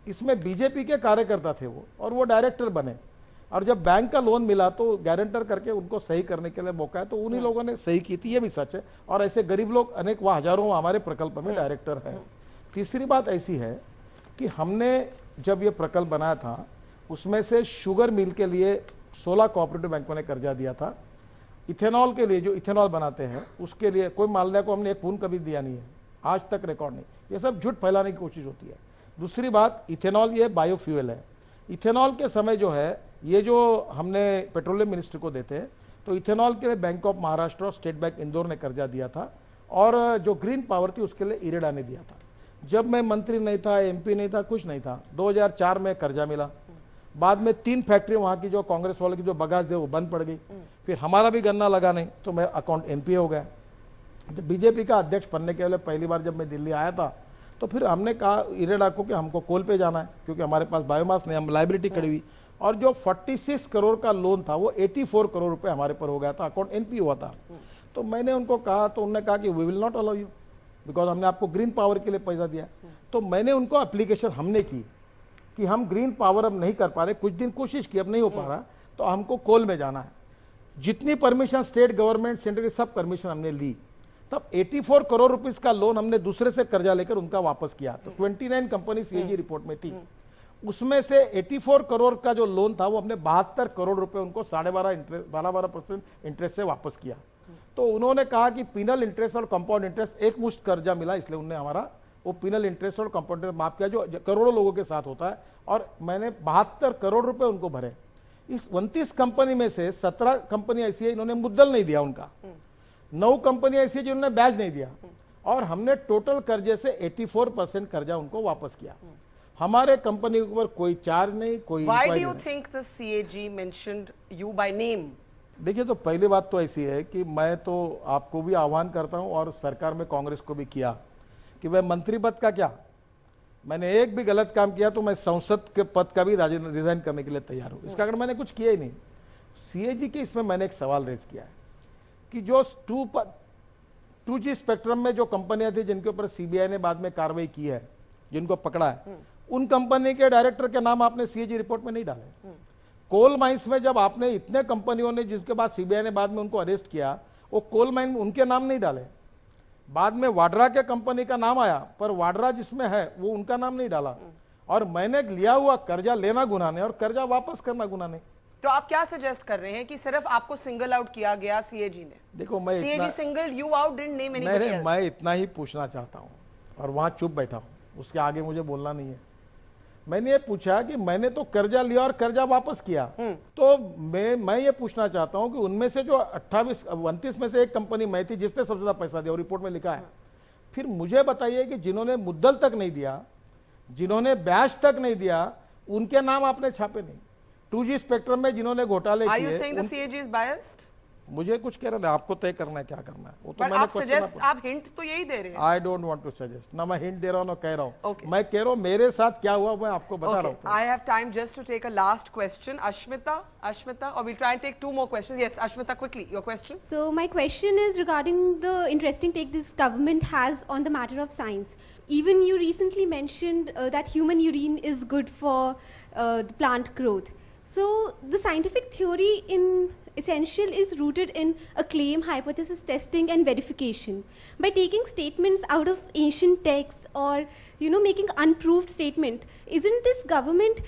इसमें बीजेपी के कार्यकर्ता थे वो, और वो डायरेक्टर बने। और जब बैंक का लोन मिला तो गारंटर करके उनको सही करने के लिए मौका है, तो उन्हीं लोगों ने सही की थी, ये भी सच है। और ऐसे गरीब लोग अनेक वह हजारों हमारे प्रकल्प में डायरेक्टर हैं। तीसरी बात ऐसी है कि हमने जब ये प्रकल्प बनाया था, उसमें से शुगर मिल के लिए 16 कोऑपरेटिव बैंकों ने कर्जा दिया था। इथेनॉल के लिए, जो इथेनॉल बनाते हैं उसके लिए कोई मालदा को हमने एक पून कभी दिया नहीं है, आज तक रिकॉर्ड नहीं। ये सब झूठ फैलाने की कोशिश होती है। दूसरी बात, इथेनॉल ये बायोफ्यूल है। इथेनॉल के समय जो है, ये जो हमने पेट्रोलियम मिनिस्टर को देते हैं, तो इथेनॉल के लिए बैंक ऑफ महाराष्ट्र और स्टेट बैंक इंदौर ने कर्जा दिया था, और जो ग्रीन पावर थी उसके लिए इरेडा ने दिया था। जब मैं मंत्री नहीं था, एमपी नहीं था, कुछ नहीं था, 2004 में कर्जा मिला। बाद में 3 फैक्ट्री वहां की जो कांग्रेस वालों की जो बगास थे वो बंद पड़ गई। फिर हमारा भी गन्ना लगा नहीं, तो मैं अकाउंट एमपी हो गया। तो बीजेपी का अध्यक्ष बनने के लिए पहली बार जब मैं दिल्ली आया था, तो फिर हमने कहा इरेडा को कि हमको कोल पे जाना है, क्योंकि हमारे पास बायोमास नहीं, हम लाइबिलिटी खड़ी हुई। और जो 46 करोड़ का लोन था वो 84 करोड़ रुपए हमारे पर हो गया था, अकाउंट एनपी हुआ था। तो मैंने उनको कहा, तो उन्होंने कहा कि we will not allow you, because हमने आपको ग्रीन पावर के लिए पैसा दिया। तो मैंने उनको एप्लीकेशन हमने की कि हम ग्रीन पावर अब नहीं कर पा रहे, कुछ दिन कोशिश की, अब नहीं हो पा रहा, तो हमको कोल में जाना है। जितनी परमिशन स्टेट गवर्नमेंट, सेंटर की सब परमिशन हमने ली। तब 84 करोड़ रुपीस का लोन हमने दूसरे से कर्जा लेकर उनका वापस किया। तो 29 कंपनी सीएजी रिपोर्ट में थी, उसमें से 84 करोड़ का जो लोन था वो हमने 72 करोड़ रुपए उनको 12.5% इंटरेस्ट से वापस किया। तो उन्होंने कहा कि पिनल इंटरेस्ट और कंपाउंड इंटरेस्ट एक मुश्त कर्जा मिला, इसलिए उन्होंने हमारा वो पिनल इंटरेस्ट और कंपाउंड इंटरेस्ट माफ किया, जो करोड़ों लोगों के साथ होता है। और मैंने 72 करोड़ रुपए उनको भरे। इस 29 कंपनी में से 17 कंपनी ऐसी है इन्होंने मुद्दल नहीं दिया उनका, 9 कंपनी ऐसी है जिन्होंने ब्याज नहीं दिया, और हमने टोटल कर्जे से 84% कर्जा उनको वापस किया। हमारे कंपनी के ऊपर कोई चार्ज नहीं, कोई Why do you think the CAG mentioned you by name? देखिए, तो पहली बात तो ऐसी है कि मैं तो आपको भी आह्वान करता हूं, और सरकार में कांग्रेस को भी किया कि वह मंत्री पद का क्या, मैंने एक भी गलत काम किया तो मैं संसद के पद का भी रिजाइन करने के लिए तैयार हूं। इसका अगर मैंने कुछ किया ही नहीं। सीएजी के इसमें मैंने एक सवाल रेज किया है कि जो 2G स्पेक्ट्रम में जो कंपनियां थी जिनके ऊपर सीबीआई ने बाद में कार्रवाई की है, जिनको पकड़ा है, उन कंपनी के डायरेक्टर के नाम आपने सीएजी रिपोर्ट में नहीं डाले। कोल माइंस में जब आपने इतने कंपनियों ने, जिसके बाद सीबीआई ने बाद में उनको अरेस्ट किया, वो कोल माइन में उनके नाम नहीं डाले। बाद में वाड्रा के कंपनी का नाम आया, पर वाड्रा जिसमें है वो उनका नाम नहीं डाला। और मैंने लिया हुआ कर्जा लेना गुनाह नहीं, और कर्जा वापस करना गुनाह नहीं। तो आप क्या सजेस्ट कर रहे हैं कि सिर्फ आपको सिंगल आउट किया गया सीएजी ने? देखो, मैं CAG single you out, didn't name anybody else. मैं इतना ही पूछना चाहता हूं, और वहां चुप बैठा हूं, उसके आगे मुझे बोलना नहीं है। मैंने ये पूछा कि मैंने तो कर्जा लिया और कर्जा वापस किया, तो मैं ये पूछना चाहता हूं कि उनमें से जो 29 में से एक कंपनी मैं थी जिसने सबसे ज्यादा पैसा दिया, और रिपोर्ट में लिखा है। फिर मुझे बताइए कि जिन्होंने मुद्दल तक नहीं दिया, जिन्होंने ब्याज तक नहीं दिया, उनके नाम आपने छापे नहीं। 2G स्पेक्ट्रम में जिन्होंने घोटाले Are you किए, saying the CAG is biased? मुझे कुछ कहना नहीं, आपको तय करना है क्या करना है, वो तो पर मैंने आप सजेस्ट, आप हिंट तो यही दे रहे हैं। I don't want to suggest, ना मैं हिंट दे रहा हूं ना कह रहा हूं। Okay. मैं कह रहा हूं मेरे साथ क्या हुआ मैं आपको बता रहा हूं। I have time just to take a last question. Ashmita, or we'll try and take 2 more questions. Yes, Ashmita, quickly, your question. So my question is regarding the interesting take this government has on the matter of science. Even you recently mentioned that human urine is good for the plant growth. So the scientific theory in essential is rooted in a claim, hypothesis testing and verification. By taking statements out of ancient texts or making unproved statement, isn't this government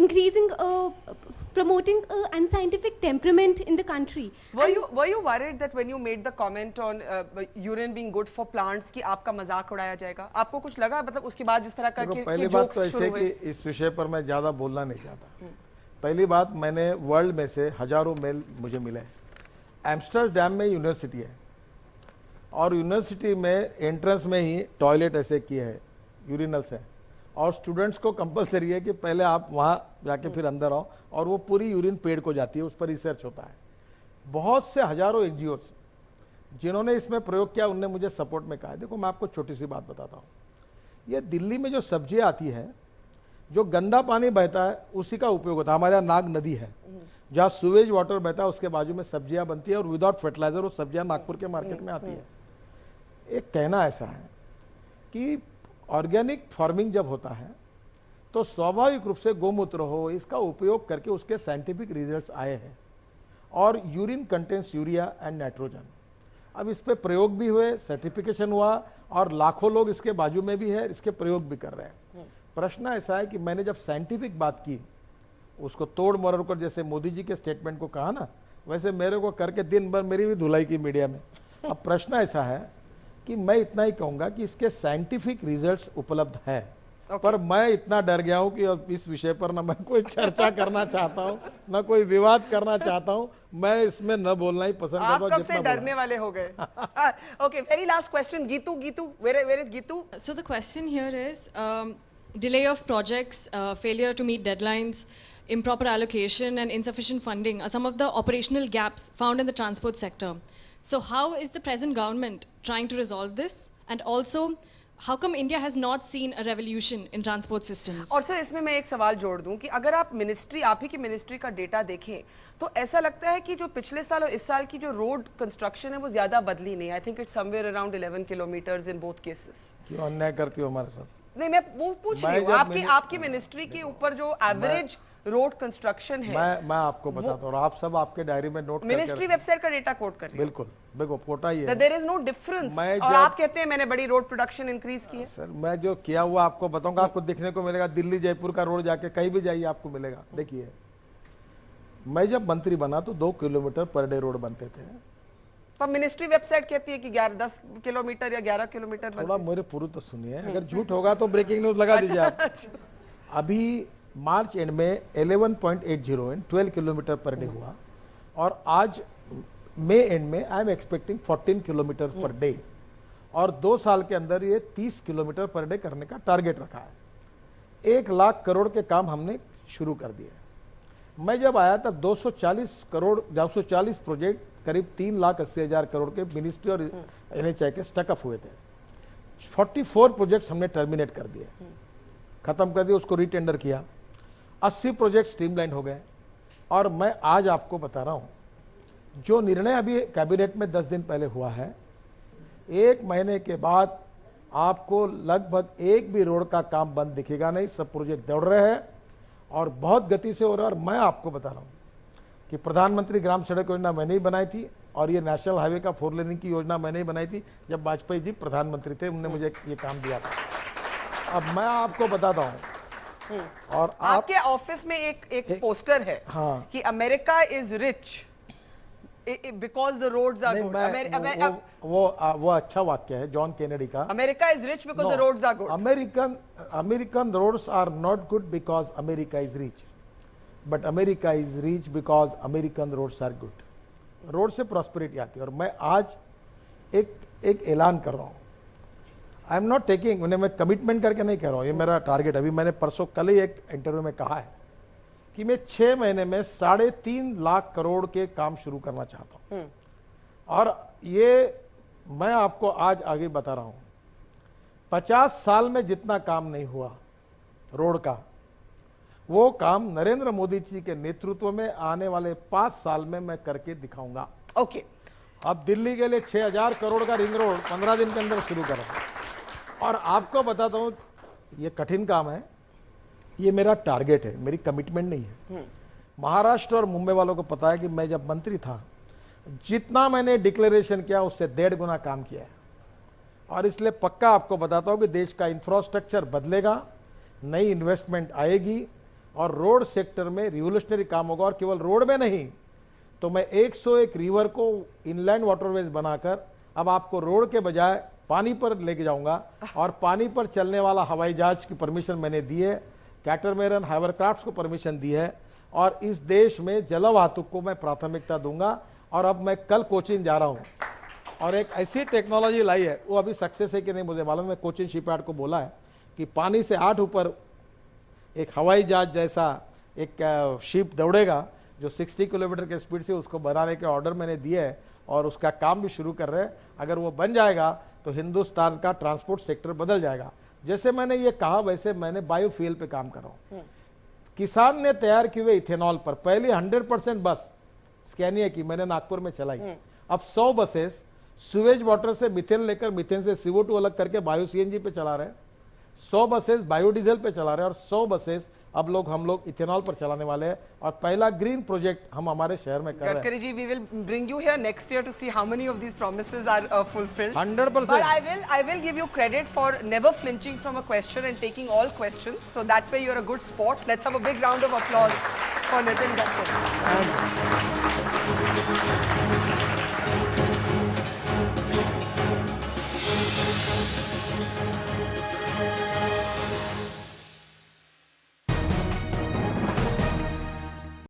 increasing promoting unscientific temperament in the country? Were you worried that when you made the comment on urine being good for plants कि आपका मजाक उड़ाया जाएगा? आपको कुछ लगा, मतलब उसके बाद जिस तरह का कि पहली बात तो ऐसे कि इस विषय पर मैं ज्यादा बोलना नहीं चाहता। पहली बात, मैंने वर्ल्ड में से हजारों मेल मुझे मिले। एम्स्टर्डम में यूनिवर्सिटी है, और यूनिवर्सिटी में एंट्रेंस में ही टॉयलेट ऐसे किए हैं, यूरिनल्स है, और स्टूडेंट्स को कंपलसरी है कि पहले आप वहाँ जाके फिर अंदर आओ, और वो पूरी यूरिन पेड़ को जाती है, उस पर रिसर्च होता है। बहुत से हजारों एनजीओस जिन्होंने इसमें प्रयोग किया, उनने मुझे सपोर्ट में कहा है। देखो, मैं आपको छोटी सी बात बताता हूँ। ये दिल्ली में जो सब्जियाँ आती है, जो गंदा पानी बहता है उसी का उपयोग होता है। हमारे यहाँ नाग नदी है, जहाँ सुवेज वाटर बहता है उसके बाजू में सब्जियां बनती है और विदाउट फर्टिलाइजर वो सब्जियां नागपुर के मार्केट में आती है। एक कहना ऐसा है कि ऑर्गेनिक फार्मिंग जब होता है तो स्वाभाविक रूप से गोमूत्र हो, इसका उपयोग करके उसके साइंटिफिक रिजल्ट्स आए हैं और urine contains urea and nitrogen. अब इस पे प्रयोग भी हुए, सर्टिफिकेशन हुआ और लाखों लोग इसके बाजू में भी है, इसके प्रयोग भी कर रहे हैं। प्रश्न ऐसा है कि मैंने जब साइंटिफिक बात की, उसको तोड़ मरोड़ कर जैसे मोदी जी के स्टेटमेंट को कहा ना, वैसे मेरे को करके दिन भर मेरी भी धुलाई की मीडिया में। अब प्रश्न ऐसा है कि मैं इतना ही कहूंगा कि इसके साइंटिफिक रिजल्ट्स उपलब्ध है, पर मैं इतना डर गया हूं कि अब इस विषय पर ना मैं कोई चर्चा करना चाहता हूं, ना कोई विवाद करना चाहता हूं। मैं इसमें न बोलना ही पसंद करता हूं। आप कब से डरने वाले हो गए? Okay, very last question, Geetu, where is Geetu? So the question here is delay of projects, failure to meet deadlines, improper allocation and insufficient funding are some of the operational gaps found in the transport sector. So how is the present government trying to resolve this? And also, how come India has not seen a revolution in transport systems? और sir इसमें मैं एक सवाल जोड़ दूं कि अगर आप ही की मिनिस्ट्री का डेटा देखें तो ऐसा लगता है कि जो पिछले साल और इस साल की जो रोड कंस्ट्रक्शन है वो ज्यादा बदली नहीं। I think it's somewhere around 11 kilometres in both cases. क्यों अन्याय करती हो हमारे साथ? नहीं, मैं वो पूछ रही हूँ आपकी मिनिस्ट्री के ऊपर जो एवरेज रोड कंस्ट्रक्शन है। मैं आपको बताता हूँ, आप सब आपके डायरी में नोट मिनिस्ट्री वेबसाइट का डेटा कोट कर रही है। बिल्कुल बिल्कुल कोटा ही है। There is no difference. और आप कहते हैं मैंने बड़ी रोड प्रोडक्शन इंक्रीज की है। सर मैं जो किया हुआ आपको बताऊंगा, आपको देखने को मिलेगा। दिल्ली जयपुर का रोड जाके कहीं भी जाइए आपको मिलेगा। देखिए, मैं जब मंत्री बना तो 2 किलोमीटर पर डे रोड बनते थे, पर मिनिस्ट्री वेबसाइट कहती है कि 10 किलोमीटर या 11 किलोमीटर। थोड़ा मेरे पूरी तो सुनिए, अगर झूठ होगा तो ब्रेकिंग न्यूज लगा दीजिए आप। अभी मार्च एंड में 11.80 एंड 12 किलोमीटर पर डे हुआ और आज मई एंड में I am expecting 14 kilometre per day और 2 साल के अंदर ये 30 किलोमीटर पर डे करने का टारगेट रखा है। 1 लाख करोड़ के काम हमने शुरू कर दिए। मैं जब आया तब 240 प्रोजेक्ट करीब 3,80,000 करोड़ के मिनिस्ट्री और NHAI के स्टकअप हुए थे। 44 प्रोजेक्ट्स हमने टर्मिनेट कर दिए, खत्म कर दिए, उसको रीटेंडर किया। 80 प्रोजेक्ट स्ट्रीमलाइन हो गए। और मैं आज आपको बता रहा हूं, जो निर्णय अभी कैबिनेट में 10 दिन पहले हुआ है, 1 महीने के बाद आपको लगभग एक भी रोड का काम बंद दिखेगा नहीं। सब प्रोजेक्ट दौड़ रहे हैं और बहुत गति से हो रहा है। और मैं आपको बता रहा हूं कि प्रधानमंत्री ग्राम सड़क योजना मैंने ही बनाई थी और ये नेशनल हाईवे का 4 लेनिंग की योजना मैंने ही बनाई थी जब वाजपेयी जी प्रधानमंत्री थे, उन्होंने मुझे ये काम दिया था। अब मैं आपको बताता हूं, और आपके ऑफिस में एक पोस्टर है कि America is rich because the roads are good. वो अच्छा वाक्य है जॉन केनेडी का। America is rich because the roads are good. American roads are not good because America is rich, but America is rich because American roads are good. Road से prosperity आती है। और मैं आज एक ऐलान कर रहा हूं, आई एम नॉट टेकिंग, उन्हें मैं कमिटमेंट करके नहीं कह रहा हूं, ये मेरा टारगेट। अभी मैंने परसों कल ही एक इंटरव्यू में कहा है कि मैं 6 महीने में 3.5 लाख करोड़ के काम शुरू करना चाहता हूं। और ये मैं आपको आज आगे बता रहा हूं, 50 साल में जितना काम नहीं हुआ रोड का, वो काम नरेंद्र मोदी जी के नेतृत्व में आने वाले 5 साल में मैं करके दिखाऊंगा। ओके। अब दिल्ली के लिए 6,000 करोड़ का रिंग रोड 15 दिन के अंदर शुरू करा। और आपको बताता हूं, ये कठिन काम है, ये मेरा टारगेट है, मेरी कमिटमेंट नहीं है। महाराष्ट्र और मुंबई वालों को पता है कि मैं जब मंत्री था, जितना मैंने डिक्लेरेशन किया उससे 1.5 गुना काम किया है। और इसलिए पक्का आपको बताता हूं कि देश का इंफ्रास्ट्रक्चर बदलेगा, नई इन्वेस्टमेंट आएगी और रोड सेक्टर में रिवोल्यूशनरी काम होगा। और केवल रोड में नहीं, तो मैं 101 रिवर को इनलैंड वाटरवेज बनाकर अब आपको रोड के बजाय पानी पर लेके जाऊंगा। और पानी पर चलने वाला हवाई जहाज की परमिशन मैंने दी है, कैटरमेरन हाइवरक्राफ्ट्स को परमिशन दी है। और इस देश में जलवाहतुक को मैं प्राथमिकता दूंगा। और अब मैं कल कोचीन जा रहा हूं और एक ऐसी टेक्नोलॉजी लाई है, वो अभी सक्सेस है कि नहीं मुझे मालूम है। कोचीन शिपयार्ड को बोला है कि पानी से 8 ऊपर एक हवाई जहाज जैसा एक शिप दौड़ेगा जो 60 किलोमीटर के स्पीड से, उसको बनाने के ऑर्डर मैंने दिए है और उसका काम भी शुरू कर रहे हैं। अगर वो बन जाएगा तो हिंदुस्तान का ट्रांसपोर्ट सेक्टर बदल जाएगा। जैसे मैंने ये कहा, वैसे मैंने बायोफ्यूल पे काम कर रहा हूँ। किसान ने तैयार किए हुए इथेनॉल पर पहले 100% बस स्कैनिया की मैंने नागपुर में चलाई, अब 100 बसेस सुवेज वाटर से मिथेन लेकर मिथेन से CO2 अलग करके बायो CNG पे चला रहे हैं, 100 बसेस बायोडीजल पे चला रहे हैं और 100 बसेस अब हम लोग इथेनॉल पर चलाने वाले हैं और पहला ग्रीन प्रोजेक्ट हम हमारे शहर में कर रहे हैं। Gadkari ji, we will bring you here next year to see how many of these promises are fulfilled. 100%. But I will give you credit for never flinching from a question and taking all questions. So that way you're a good sport. Let's have a big round of applause for Nitin Gadkari. Thanks.